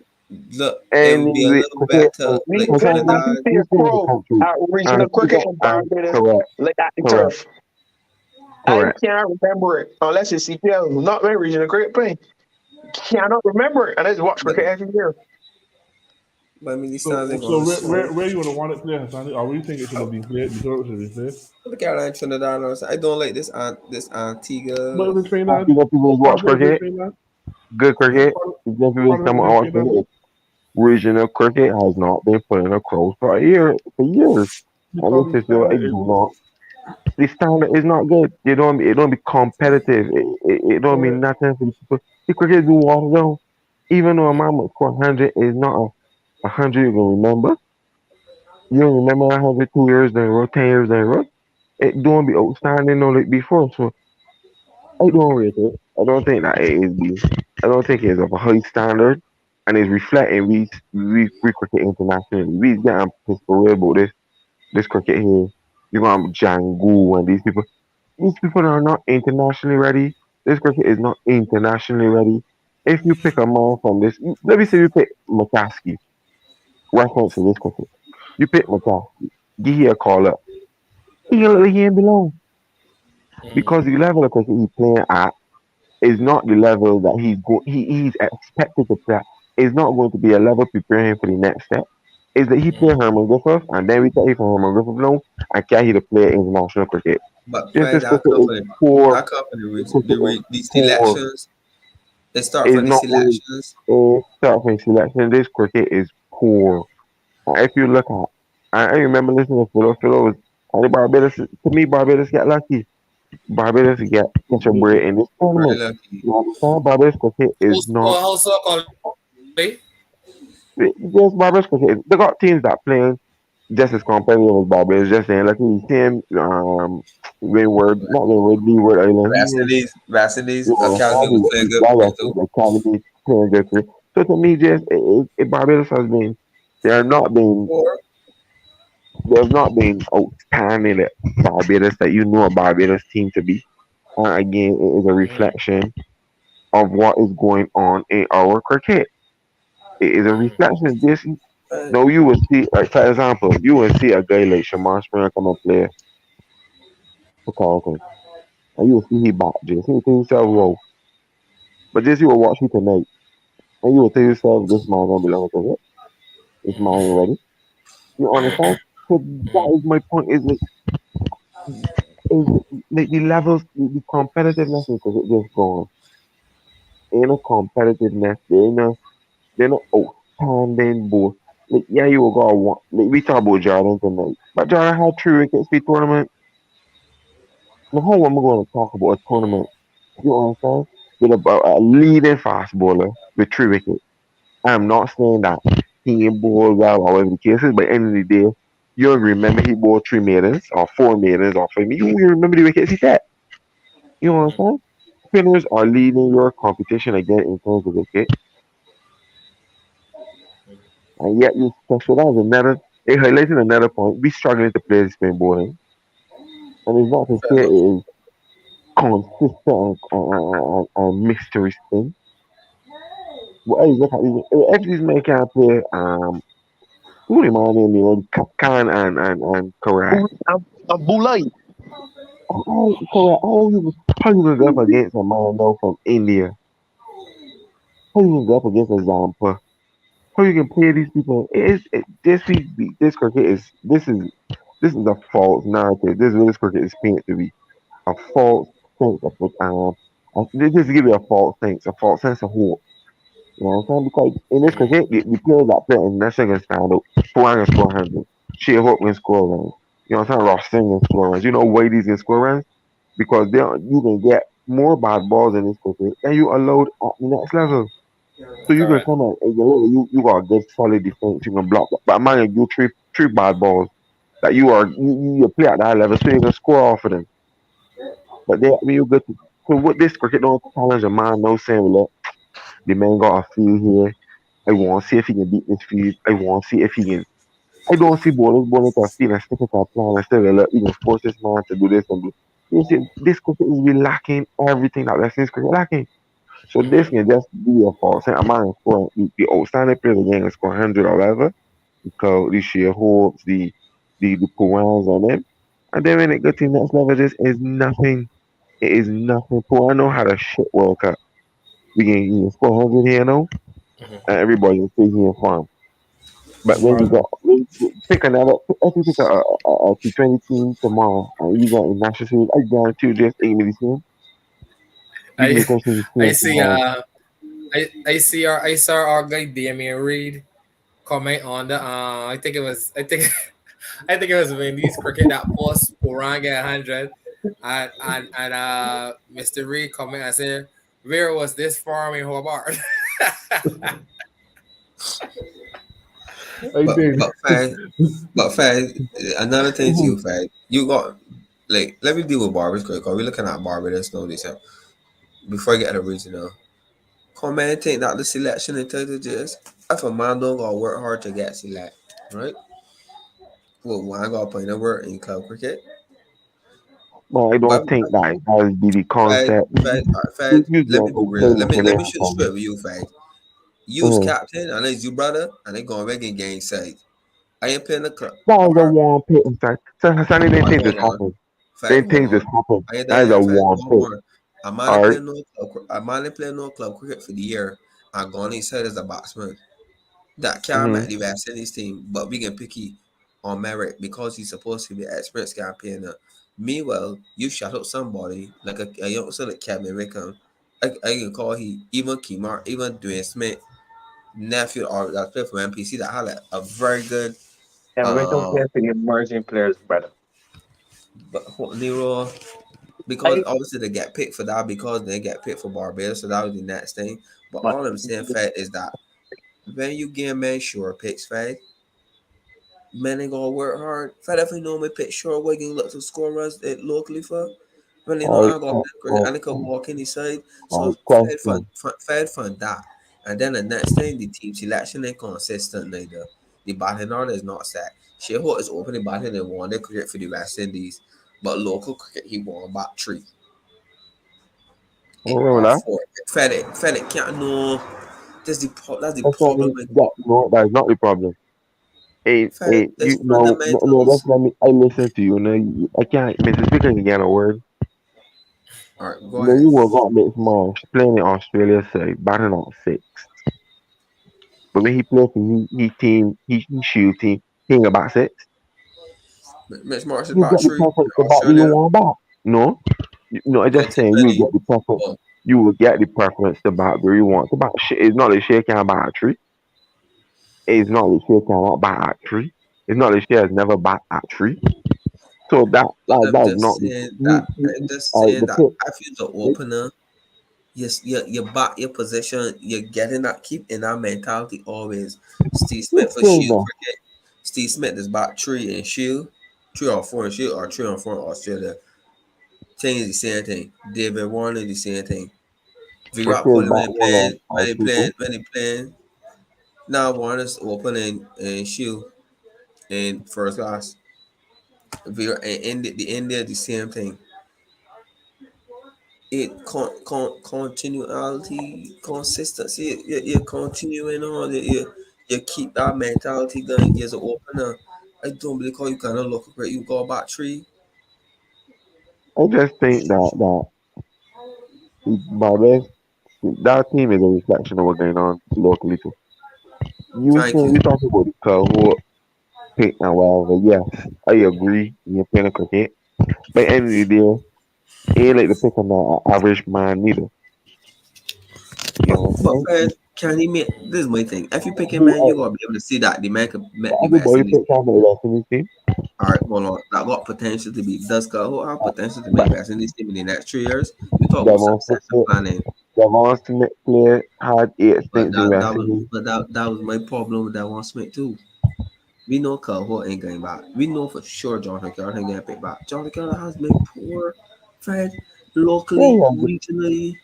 look. It would be a any little cricket, better like When did you Trinidad. see a he's in the crow country. at regional Keep cricket it, in Barbados correct, like at the correct, turf? I correct. can't remember it unless it's CPL, not my regional cricket playing. Cannot remember it. And I just watch But cricket every year. but I mean, these So, times ain't so gonna show. where you would want it played, Hassan? Or where you think it should have been played? The tournament should have been played. Look at like Trinidad. And I don't like this But Antigua. if it's I Trinidad, see that people part watch of it is cricket, Trinidad. good cricket. Part If people part of come it and is watch Trinidad. cricket, regional cricket has not been putting across for a year, for years. And Because this the is your it standard is do not. The standard is not good. It don't be competitive. It don't mean correct. nothing for the people. The cricket do water down. Even though a man would score 100 is not a hundred you can remember. You don't remember 102 years down the road, 10 years down the road. It don't be outstanding no like before. So I don't rate it. I don't think that it is I don't think it's of a high standard and it's reflecting we cricket internationally. We getting pissed away about this cricket here. You're gonna have Django and these people. These people are not internationally ready. This cricket is not internationally ready. If you pick a man from this, let me say you pick McCaskey, reference to this cricket. You pick McCaskey, give he a call up. He gonna look like he ain't belong Mm. because the level of cricket he's playing at is not the level that he's expected to play. At. It's not going to be a level preparing him for the next step. Is that he play Mm. Herman Griffith and then we take from Herman Griffith alone and carry he to play international cricket. But Just Fred, this cricket is poor. that company, This cricket is the poor. selections. They start It's from the not really selections. a starting selection. This cricket is poor. And if you look at, I remember listening to Philo was, and Barbados, to me, Barbados get lucky. Barbados get catch a break in this Very tournament. lucky. You understand? Barbados cricket is not. Also, Colby. Just Barbados cricket. They got teams that playing just as competitive as Barbados. Just saying, like you same Windward, not Windward, Leeward Island. West Indies, You understand? Academy was playing good Yeah, cricket yeah, too. the academy playing good cricket. So to me, just Barbados has been. They are not been. Or They have not been outstanding at Barbados that you know a Barbados team to be. And again, it is a Mm. reflection of what is going on in our cricket. It is a Mm. reflection. This uh, no, you will see, like for example, you will see a guy like Shamar Springer come and play for Carlton, and you will see he back just you will tell yourself, whoa. But just you will watch it tonight, and you will tell yourself, this man gonna belong to it. This man ain't ready. You understand? So that is my point. Is like the levels, the competitiveness in cricket just gone. Ain't a competitiveness. They're not outstanding both. Like yeah, you will go one. Like we talk about Jordan tonight, but Jordan had 3 wickets for the tournament. Now how am I going to talk about a tournament? You understand? With a leading fast bowler with 3 wickets. I'm not saying that he ain't bowled well or whatever the case is, but at the end of the day, you'll remember he bowled 3 maidens or 4 maidens or 5 maidens. You remember the wickets he set. You Mm. understand? Spinners are leading your competition again in terms of wicket, and yet you so that was another. It highlighted another point. We struggling to play spin bowling, and it's not to say it look, is consistent and mystery spin. But hey, look at these. If these men can't play, who remind me of the old Khan and Correct. I'm Bulai. Correct. How you gonna go up against a man though from India? How you gonna go up against a Zampa? How you can play these people? This cricket this is a false narrative. This is what this cricket is painted to be a false sense of just to give you a false sense of hope. You know what I'm saying? Because in this Mm, cricket, the players that play international can stand up. Puran can score 100. Shea Hope can score runs. You know what I'm saying? Ross Singh can score runs. You know Windies can score runs? Because you can get more bad balls in this cricket than you allowed at the next level. So you can correct. come out and you got a good solid defense, you can block. But man, you three bad balls that you play at that level, so you can score off of them. But then when you get to so with this cricket don't challenge a man, no saying, look, the man got a field here. I want to see if he can beat this field. I want to see if he can. I don't see bowlers bowling to a field and sticking to a plan and say, look, you can force this man to do this and do. You see, this cricket is really lacking everything that West Indies cricket lacking. So this Mm-hmm. can just be a false. A man scoring the outstanding player of the game and score 100 or whatever because the sheer hopes, the Pawans on them. And then when it gets to the next level, this is nothing. It is nothing. Puano had a shit World Cup. We can score 100 here now, Mm-hmm. and everybody can sit here and farm. But when you Right. got pick another, if you pick a T20 team tomorrow, and you got a national series, I guarantee you this ain't really same. You can I be touching the I same see. tomorrow. I saw our guy Damian Reed comment on the. I think it was. I think it was Windies cricket that post Orang get 100, and Mr. Reed comment and said, "Where was this farm in Hobart?" I But did. but Fad, but Fad, another thing to you, Fad, you got like let me deal with Barbados quick. Cause we're looking at Barbados now. This before I get to the regional. Commenting that the selection intelligence. If a man don't gotta work hard to get select, right? Well, one gotta put in the work in club cricket. But I But don't think that has be the Fad, concept. Fad, You let get me be real. outside Let me information shoot from me. straight with you, Fad. You's Mm. captain, and it's you brother, and they going back in game side. I ain't playing the club. That is a Bar, warm pit inside. So Sunny didn't Fad, think this hold on. happened. Fad, Then hold things just on. happen. I ain't That done is a yet, Fad. warm One pit. more. I'm only Alright. playing no club. I'm only playing no club cricket for the year. I'm going inside as a batsman. That can Mm-hmm. make the West Indies team, but we can picky on merit because he's supposed to be an experienced campaigner. Meanwhile, you shut up somebody like a youngster like Kevin Wickham. I can call he even Kimar, even Dwayne Smith, nephew or that played for MPC that had a very good And we don't uh play for the emerging players, brother. but Nero because I obviously they get picked for that because they get picked for Barbados, so that was the next thing. But but all I'm saying, Fed, is that when you get man sure picks, Fed, man ain't gonna work hard. If I definitely know me pick sure we can look to score runs locally for. When you know Alright. I got great and I can walk in the side. So Alright. Question. Fed fund that. And then the next thing the team selection ain't consistent neither. The batting order is not set. Sheho is opening batting and one day cricket for the West Indies. But local cricket he won back three. I remember Or that. four. Fed it can't know. That's the That's not problem me. with That no, that is not the problem. Hey, Fed. hey, It's you know, no, no, fundamentals. just let me. I listen to you. No, I can't. Mr. Speaker can get a word. All right, go No, ahead. you were got Mix Marsh playing in Australia side, batting on six. But when he played for he shield team, he ain't about six. Mitch Marsh is You back get the three preference to in bat where you Australia. want back. No, no, I'm In just saying you T20. get the preference. Oh, You will get the preference to bat where you want to bat. It's not that she can't bat a tree. It's not that she cannot bat at tree. It's not that she has never bat at tree. So I'm that is just not the saying that. I'm just all right. saying The that pick. if you're the opener, yes, you back your position. You're getting that, keep in that mentality always. Steve You Smith for say Shield that. cricket. Steve Smith is back three in Shield, 3 or 4 in Shield, or 3 or 4 in Australia. Thing is the same thing. David Warner the same thing. But Virat still Kohli bat one or two too. when he playing. Now Warner's opening in Shield in first class. Virat and the India the same thing. It continuality, consistency. You're continuing on. You keep that mentality going as an opener. I don't believe how you cannot look great. You go back three. I just think that Barbados that team is a reflection of what's going on locally too. You Thank saying you. we talking about the cohort pick and whatever. Yes, I agree. You're playing a cricket. But at the end of the day, ain't like the pick on the average man neither. You know what I'm But saying? Fed, Can he make this is my thing? If you pick a Who man, you gotta be able to see that the man could make the best everybody in this pick team. Tampa Bay in this team? All right, hold on. That got potential to be does got who have Uh, potential to make but best in this team in the next 3 years. You talk about Devon succession Smith, planning. Devon Smith player had 8 stints in wrestling. But that was my problem with that one Smith too. We know Cole ain't going back. We know for sure Jonathan Carter ain't gonna pick back. Jonathan Carter has been poor, Fred, Yeah, locally, yeah, regionally,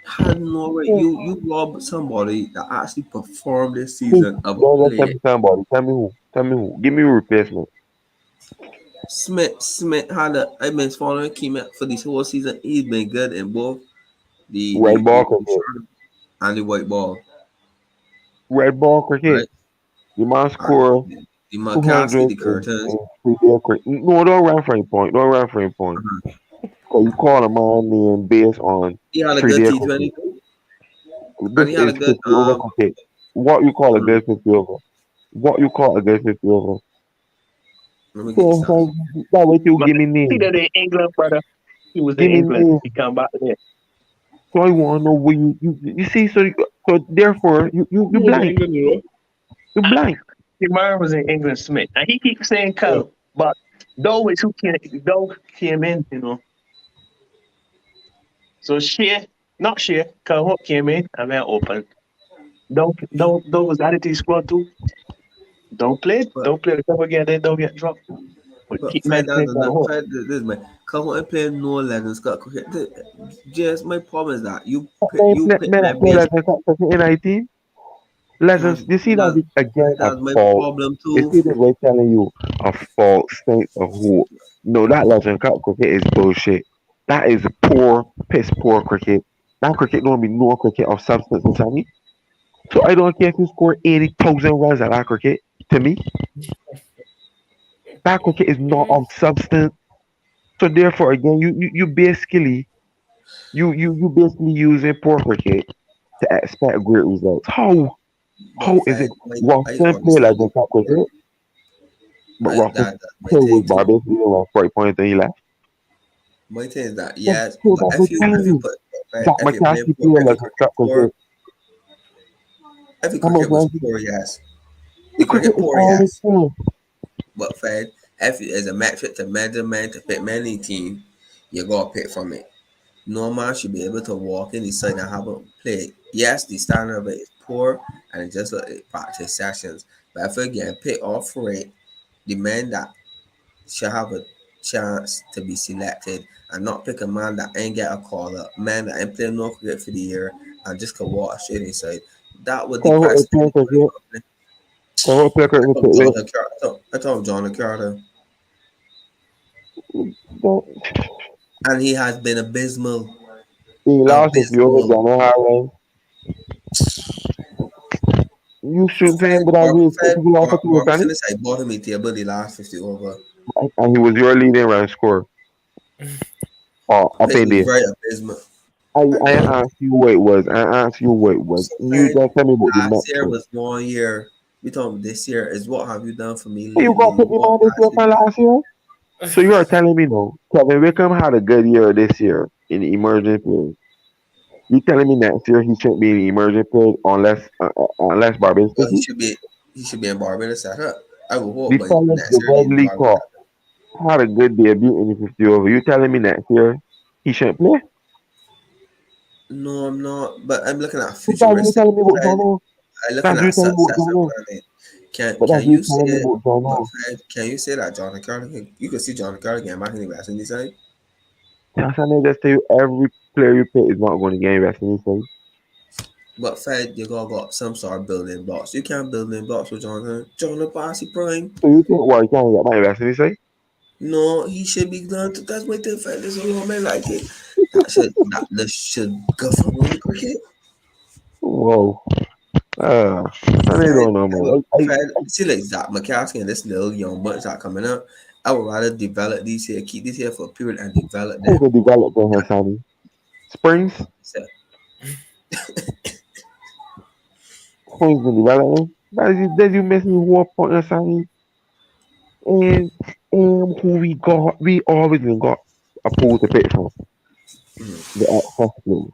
had no right. yeah. You rob somebody that actually performed this Who? season of a Don't just tell play. me somebody. Tell me who. Tell me who. Give me a replacement. Smith had a I been following Keem for this whole season. He's been good in both Red ball the cricket. short and the white ball. Red ball cricket. Right? You must All right. score The two McCaskey, hundred the Curtains. in 3 day cricket. No, don't run for a point. Don't run for a point. Uh-huh. Cause you call a man name based on He had a three good day T20 cricket. too. And This he had a is good 50 over cricket. What you call a mm, good 50 over? What you call a good 50 over? let me get the So, stats. that way you Man, give me he name. did in England, brother. He was in Give me England. name. He come back there. So I want to know where you see. So therefore you He was in blank. England, you know. You blank. His man was in England Smith. And he keeps saying Yeah. Cole, but Doe came in, you know. So not Shea, Cole came in and then open. Don't was added to his squad too. But Don't play the cover again, then don't get dropped. But keep Fred mentioning doesn't Cole. Fred this is my come on and play no legends got cricket. Just my problem is that you pick Men that man play based Legends Cup in 19. Legends, Fred, you see that that again a that's my fault. problem You too. see this way telling you a false state of who. No, that Legend Cup cricket is bullshit. That is poor, piss poor cricket. That cricket don't be no cricket of substance inside me. So I don't care if you score 80,000 runs at that cricket. To me, that cricket is not of substance. So therefore, again, you basically you basically using poor cricket to expect great results. But How is it? Fred, I Washington play understand Legend you. Cup cricket, but Russell That's my Hill was thing too. Barbados. He didn't run 40 points and he left. My thing is that So, yes, so but that's what I'm telling if you you. put Fred, Zach if you're playing McCaskey poor, play if your Legend cricket Cup poor, cricket. if your How much cricket was runs? poor, yes, The the cricket cricket is poor, always yes. full. But Fred, if it is a metric to measure man to pick many team, you gotta pick from it. No man should be able to walk in the side and have a play. Yes, the standard of it is poor and it's just like practice sessions. But if you get picked off for it, the man that should have a chance to be selected and not pick a man that ain't get a call up, man that ain't playing no cricket for the year and just could walk straight inside. That would Cause what depress play anybody cricket? from it. Cause what play I cricket told with? Jonathan Carter. I told Jonathan Carter. Don't. And he has been abysmal. He lost if you over Abysmal. John Harlan. You should say him, Fred, but I will expect Fred to go off for two, Barbara Sonny. finished at bottom in table the last 50 over. And he was your leading run scorer. Oh, up Pitch in was there. very abysmal. I But asked you what it was. I asked you what it was. so You Fred, just tell me about the last year metric. was 1 year. We talking this year is what have you done for me You got lately? put him What on this year actually from last year? So you are telling me no. Kevin Wickham had a good year this year in the emerging field. You telling me next year he shouldn't be in the emerging field unless Barbados well, take him? he should be in Barbados set up. I will hope The by fellas, next the year he's in Bradley Barbados. Cup, had a good debut in the 50 over. You telling me next year he shouldn't play? No, I'm not. But I'm looking at So that's you futuristic. telling me about Fred. Jono. I'm looking That's you at telling me about successor Jono. planning. But Can that's you you telling me say? about But Jono. Fred, can you say that Jonathan Carter? You can see Jonathan Carter getting back in the West Indies side. That's I just tell you every player you pick is not going to gain rest in this thing. But Fed, you gotta got some sort of building blocks. You can't build in blocks with Jonathan. Jonathan Bossy Prime. So you think well you can't get my rest in this thing? No, he should be done. That's my thing, Fed. There's a lot of men like it. That should govern the cricket. Whoa. I Fed, don't know man. Fed, see like Zach McCaskey and this little young bunch that coming up. I would rather develop these here, keep these here for a period and develop Who them. can develop them here, That, Sonny? Springs? so, Springs can develop them? That you missing one point here, Sonny. And who we always been got a pool to pick from. mm, The first place.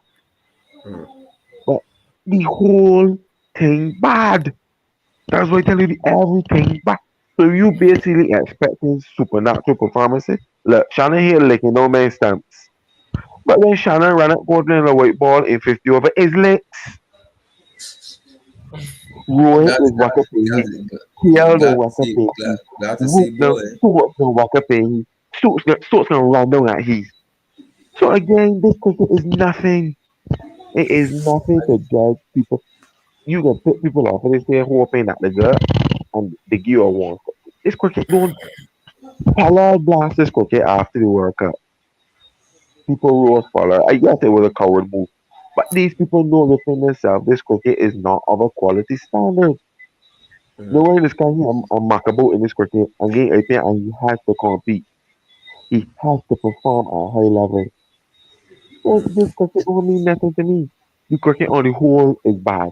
mm. The whole thing bad. That's why I tell you everything bad. So you basically expecting supernatural performances. Look, Shannon here licking no man stamps. But when Shannon ran up Gordon in a white ball in 50 over his licks, Roy Glad, is glad, Wakapehi. glad, Kiel glad and to see, Wakapehi. glad to see, Root them, boy. Stewart and Wakapehi. Stewart's gonna run down at he. So again, this cricket is nothing. It is nothing to judge people. You can pick people off and they say hoping that the gut and they give you a one. This cricket don't Pollard blast this cricket after the World Cup. People rose Pollard. I guess it was a coward move. But these people know within themselves this cricket is not of a quality standard. No Mm, one in this guy here a Macabo in this cricket again I think and he has to compete. He has to perform at a high level. So mm, this cricket don't mean nothing to me. The cricket on the whole is bad.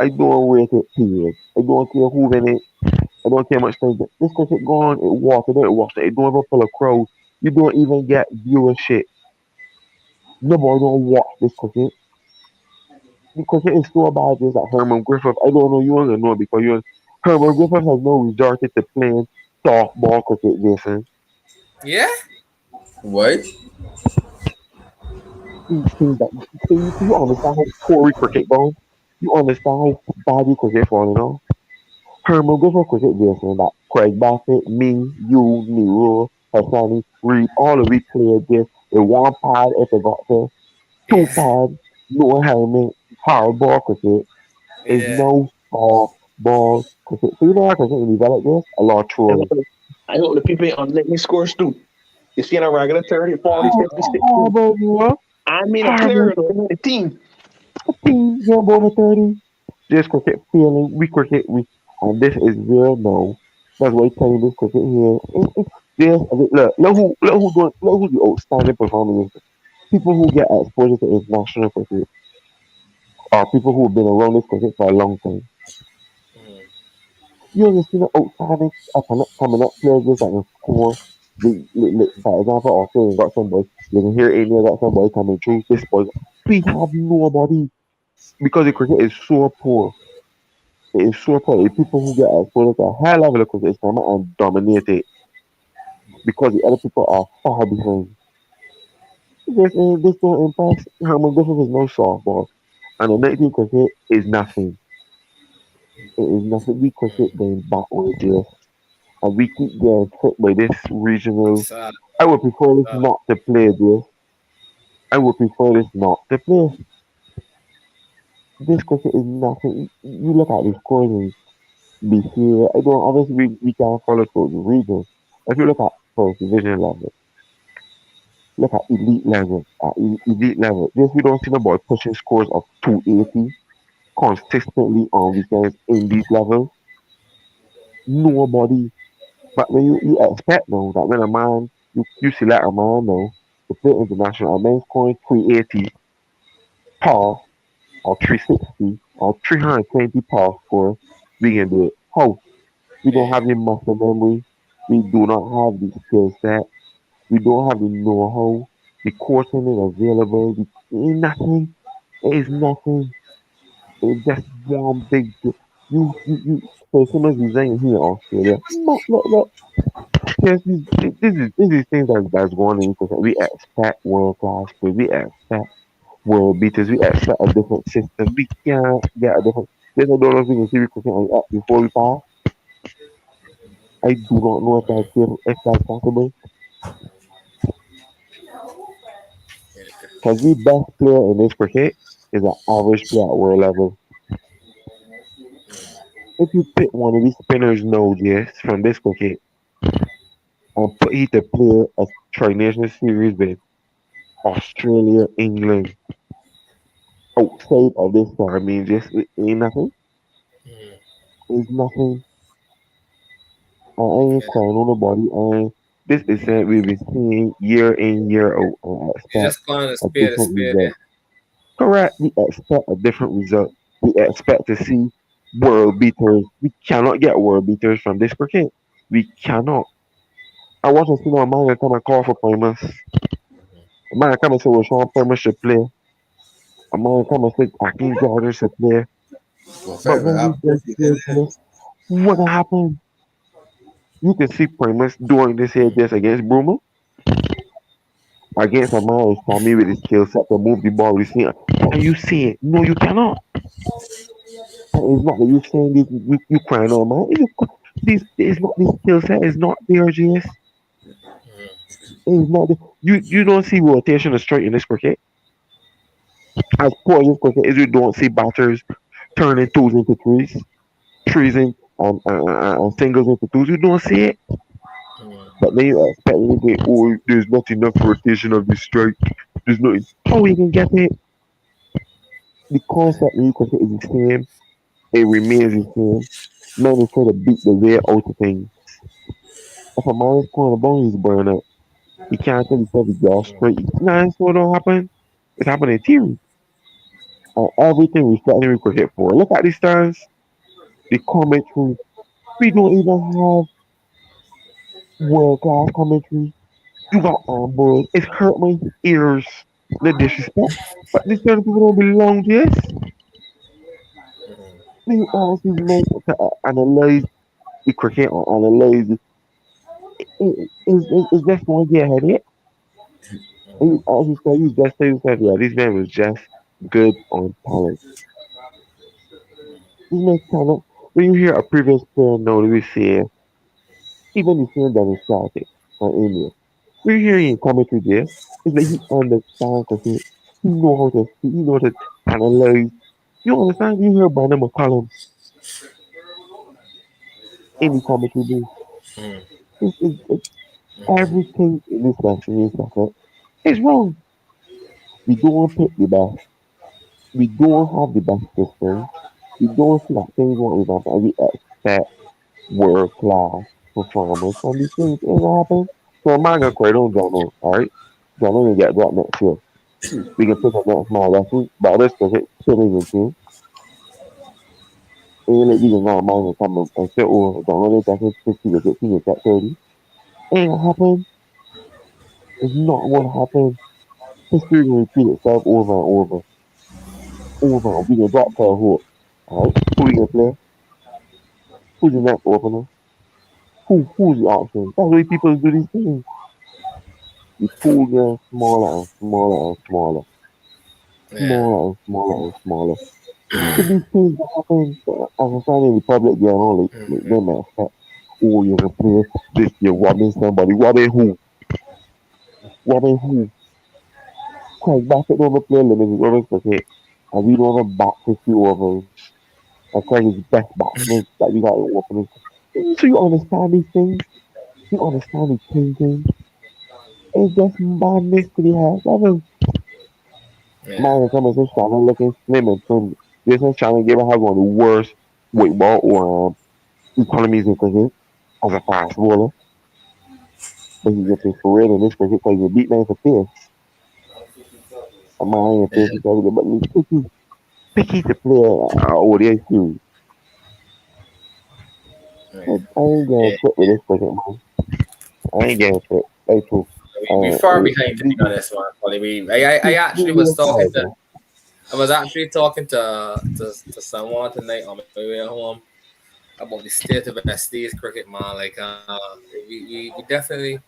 I don't rate it period. I don't care who in it. I don't care much time. This cricket gone, it walked, it washed it. It don't ever pull a crowd. You don't even get viewership. Nobody don't watch this cricket. The cricket is so bad just that Herman Griffith, I don't know, you don't know because you Herman Griffith has no resorted to playing softball cricket, Jason. Yeah. what? These things that you understand how poor cricket goes? You understand how bad the cricket falling off? Herman Griffith cricket, Jason, that Craig Bassett, me, you, Nero, Hassani, Reed, all of we played this with one pad if it got there, two Yeah. pads, no helmet, hardball cricket. Is Yeah. no softball cricket. So you know how cricket when you develop this? A lot of I trolls. hope, I hope the people on let me scores too. You see a regular 30, 40, 50, 60. Horrible, bro. I mean a Horrible. player though, not a team. A team jump over 30. This cricket feeling, we cricket, we, and this is real no. That's why I tell you this cricket here. There's, look who the outstanding performers is. People who get exposure to international cricket are people who have been around this cricket for a long time. Mm. You only see the outstanding coming up players just that can score. For example, Australia got some boy. You can hear India got some boy coming through. This boy, we have nobody because the cricket is so poor. It is so poor. The people who get exposed to a high level of cricket is come out and dominate it because the other people are far behind. This don't impact Herman Griffith is no softball. And the 19 cricket is nothing. It is nothing. We cricket going backwards here. And we keep getting tricked by this regional. Sad. I would prefer this Sad. not to play this. I would prefer this not to play. This cricket is nothing. You look at the scores and be here. I don't obviously we can't follow through the region. If you look at first division level, look at elite level. This we don't see nobody pushing scores of 280 consistently on weekends in these levels. Nobody. But when you expect though that when a man you select a man though to play international, a man scoring 380 par or 360 or 320 par score, we can do it. How? We don't Yeah. have the muscle memory. We do not have the skill set. We don't have the know-how. The coaching is available. It ain't nothing. It is nothing. It's just one big. You. So as soon as you saying here, Australia, look. Yes, this is things that's going on because we expect world class play. We expect world beaters. We expect a different system. We can't get a different. There's a lot of things we can on up before we pass. I do not know if that's possible. Because the best player in this cricket is an average player at world level. If you pick one of these spinners now, yes, from this cricket and put he to play a Tri-Nation Series with Australia, England, outside of this star, I mean, just it ain't nothing. Mm. It's nothing. I ain't crying on nobody. And this is something we've been seeing year in, year out, and I You expect just calling a a spade a different spade. result. Correct. We expect a different result. We expect to see world beaters. We cannot get world beaters from this cricket. We cannot. I want to see no man come and call for Primus. A man come and say, well, Sean Primus should play. a man come and say Akeem George should play. Well, But fair when you enough. just play this, what happened? You can see Primus doing this here just against Bruno, against a man who's Tommy with his skill set to move the ball. You see, can you see it? No, you cannot. And it's not that you saying this, you crying on man. This is not this skill set. Is not there, JS. It's not. You don't see rotation of straight in this cricket. As poor as this cricket is, you don't see batters turning twos into threes, threes in and singles into twos. You don't see it. But then you expect me to say, oh, there's not enough rotation of the strike. There's not. How you can get it? The concept in cricket is the same. It remains the same. Man is trying to beat the way out of things. If a man is pulling a ball, he's burning out. He can't tell himself he's got straight. Nah, that's what don't happen. It's happening in theory. And everything reflecting in cricket for. Look at the stands, the commentary. We don't even have world class commentary. You got boys. It's hurt my ears. The disrespect. But these kind of people don't belong to us. They honestly meant to analyze the cricket or analyze it's just one get headache. And as you said, you just say yourself, yeah, this man was just good on talent. This man talent. When you hear a previous player know we say even the same than Celtic or India. When you hear him commentary there, it's like he understands cricket. He know how to speak, he know how to analyze. You understand? You hear Brandon McCallum in the commentary booth. It's everything in this country is like it's wrong. We don't pick the best. We don't have the best systems. We don't see that things won't revamp and we expect world class performance from these things ain't gonna happen. So I'm not gonna cry on Jono, alright? Jono gonna get dropped next year. We can pick up next small lesson, but let's pick it killing your team. Ain't like we can go man and come and say, oh, Jono they take 50 wickets, he can take 30. Ain't gonna happen. It's not gonna happen. History will repeat itself over and over. Over. We can drop for a hook. Alright? Who we gonna play? Who's the next opener? Who's the option? That's the way people do these things. The pool gets smaller and smaller and smaller, Yeah. smaller and smaller and smaller. So these things that happen, as a sign in the public, they are not like them expect. Oh, you're gonna play this, you're robbing somebody. Robbing who? Robbing who? Craig Bassett don't ever play limited overs cricket, and we don't ever bat 50 overs. And Craig is the best batsman that we got in opening. So you understand these things, you understand the thinking. It's just madness to the high level. Yeah. Man, come and Shannon looking slim and trim. This one Shannon gave have one of the worst weight ball or economies in cricket as a fast bowler. But he gets for real in this cricket because he beat man for fifth. A man in fifth is everything, but he's picky to play ODI series. Yeah. I ain't getting Yeah. tripped with this cricket, man. I ain't getting tripped. Hey, true. We far behind today on The, this one, Polly. I actually was the talking side, to man. I was actually talking to someone tonight on my way home about the state of SD's cricket, man. Like, we definitely,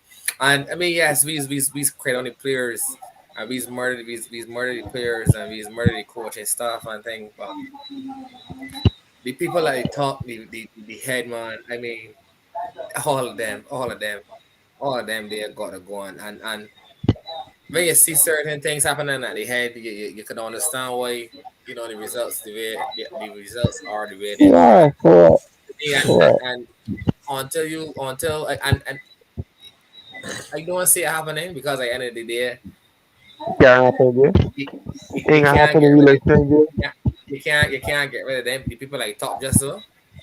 and I mean, yes, we create only players, and we's murder the players, and we's murder the coaching staff and thing. But the people that talk, the head man, I mean, all of them, they got to go on, and when you see certain things happening at the head, you can understand why the results the results are the way they are. Yeah, correct, Yeah, correct. and and I don't see it happening because at the end of the day, Can't happen, yeah. you, you Ain't gonna can't happen get in rid of relation, yeah. you can't get rid of them. The people like top Jessica.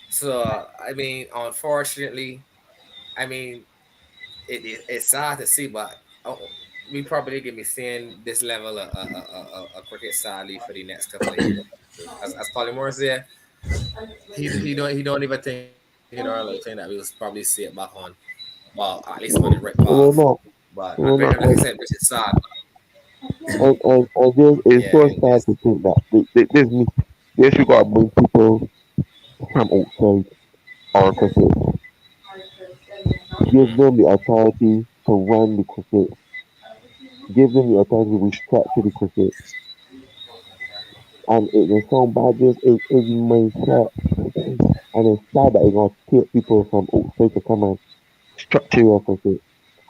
So I mean, unfortunately, I mean it's sad to see, but we probably gonna be seeing this level of cricket sadly for the next couple of years. As Collymore said, he don't even think in our lifetime that we'll probably see it back on, well, at least on the right path. We're not. But We're not. like I said, which is sad. And just it's Yeah, so it sad is. to think that this me yes you gotta bring people from outside our cricket, give Mm-hmm. them the authority to run the cricket, give them the authority to restructure the cricket. And it can sound bad, just it's mindset. And it's sad that it's gonna take people from outside to come and structure your cricket.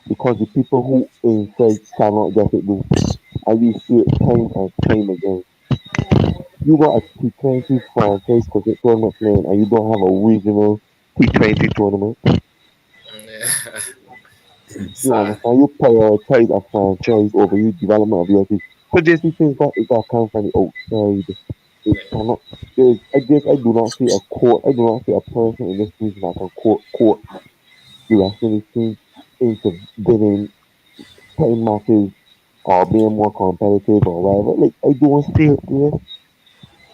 Because the people who inside cannot get it done. And we see it time and time again. You got a T20 franchise cricket tournament playing and you don't have a regional T20 tournament. Yeah. You Sad. understand? You prioritize a franchise over you development of your team. So just these things got come from the outside. It cannot I do not see a court I do not see a person in this region that can court the rest of the team into winning 10 matches or being more competitive or whatever. Like I don't see it there.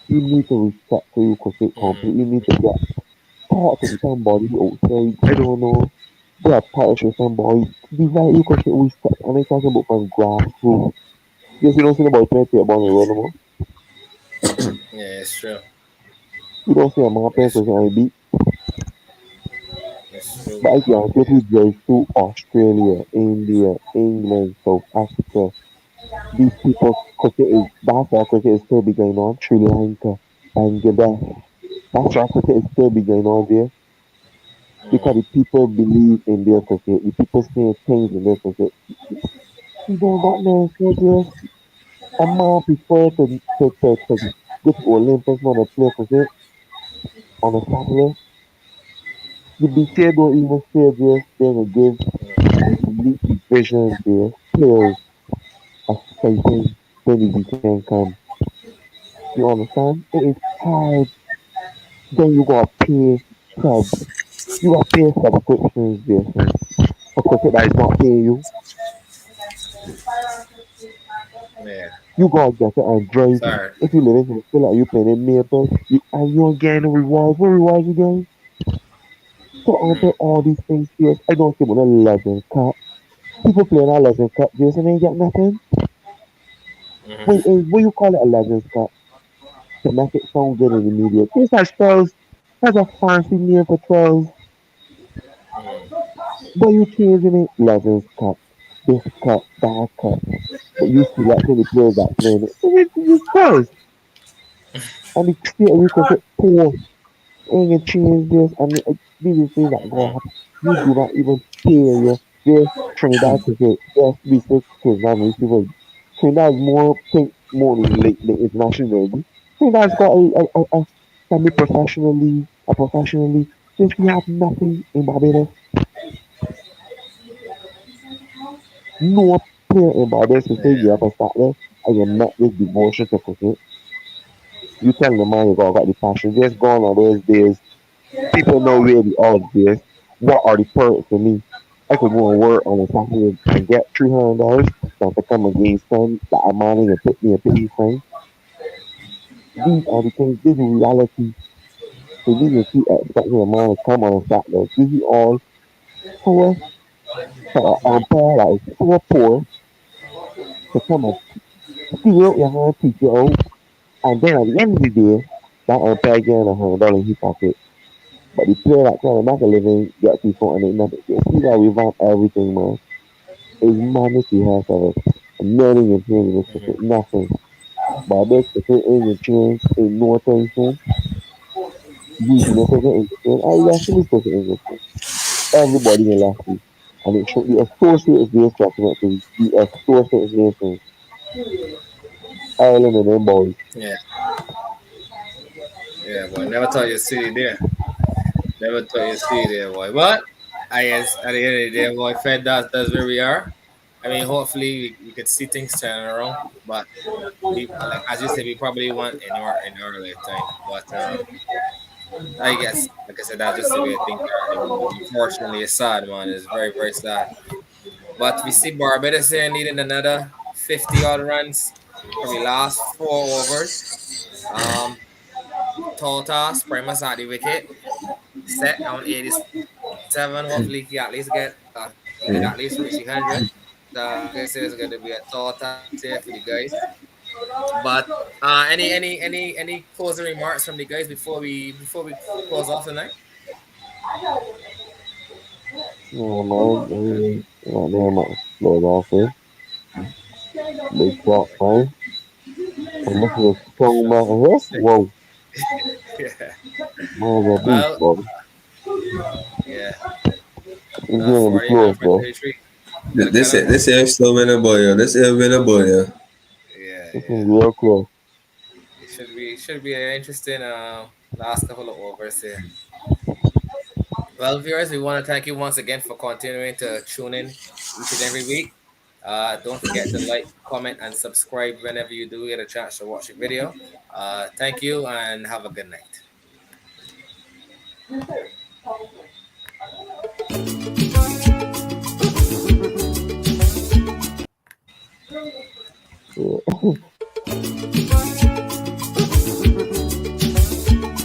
You need to restructure your cricket Mm-hmm. completely. You need to get talk to somebody outside. I don't know. Get a partnership with somebody. Develop your cricket restructure. And I talking about from grassroots. Yes, you don't see about 20 about the road no more. Yeah, it's true. You don't see a man playing It's cricket on the beat. it's true. But I can quickly drive to Australia, India, England, South Africa. These people cricket is that's why cricket is still be going on. Sri Lanka, Bangladesh. That's why cricket is still be going on there. Because Mm-hmm. the people believe in their cricket. The people seeing things in their cricket. We don't got no cricket. A man prefer to go to Olympics not to play cricket on a Saturday. The BCA don't even say this. They're gonna give elite division their players a stipend when the weekend comes. You understand? It is hard. Then you gotta pay subs. You gotta pay subscriptions there for cricket that is not paying you. Yeah. You gotta get it and drive. Sorry. If you live in Venezuela, you paying in Maple, and you're getting rewards. What rewards you getting? So Mm-hmm. until all these things here, I don't see what a Legends Cup. People playing a Legends Cup, Jason ain't get nothing. Mm-hmm. What you call it a Legends Cup? To make it sound good in the media. This like spells. That's a fancy name for 12. Mm-hmm. But you changing it Legends Cup, this cup, that cup. But you selecting the players that playing it. It's spells. And the state of cricket poor. Ain't gonna change this. I mean, these are things that go Mm-hmm. happen. You do not even care. There's Trinidad cricket. Yes, we say Trinidad and people. Trinidad is more think more like the international league. Trinidad's got a semi-professional league, a professional league. Since we have nothing in Barbados, no player in Barbados can say Yeah. you have a start there and you met this devotion to cricket. You tell the man you got the passion. Just gone are those days. People know where the odds is. What are the perks for me? I could go and work on a Saturday and get $300 than to come against some that are money and put me a pity frame. These are the things, this is reality. So these are keep expecting a man to come on a Saturday, give you all for for an umpire that is so poor to come and steal out your hand, teach you out, and then at the end of the day, that umpire getting $100 in his pocket. But the player that trying to make a living gets his phone and ain't nothing. You see that we revamp everything, man. It's madness we have of it. Nothing can change in this Mm-hmm. cricket. Nothing. But this cricket ain't gonna change in no time soon. Regional cricket ain't gonna change. And national cricket ain't gonna change. Everybody in last week. And it should the associates this documentary. The associates nations. Ireland and them boys. Yeah. Yeah, boy. Never thought you'd see it there. Never thought you'd see it there, boy. But I guess at the end of the day, boy, Fed does where we are. I mean, hopefully we could see things turn around. But we, like as you said, we probably want in our lifetime. But I guess, like I said, that's just the way things are at the moment. Unfortunately, it's sad, man. It's very, very sad. But we see Barbados here needing another 50 odd runs for the last 4 overs. Um, Tall toss, Primus at the wicket, set on 87. Hopefully, he at least get he could at least reach 100. like I said, it's going to be a tall task here for the guys. But any closing remarks from the guys before we close off tonight? Yeah, man. Damn, close off here. Big shot, man. And this is a strong Sure. man here. Whoa, Yeah. man's a beast, Well, bro. yeah. He's Well, gonna be 49 close, for bro. 33. Got a This cutoff? this here still been a boy, yo. This here been a boy, yo. Yeah, This yeah. is real close. It should be an interesting last couple of overs here. Well, viewers, we want to thank you once again for continuing to tune in each and every week. Don't forget to like, comment, and subscribe whenever you do get a chance to watch the video. Thank you and have a good night.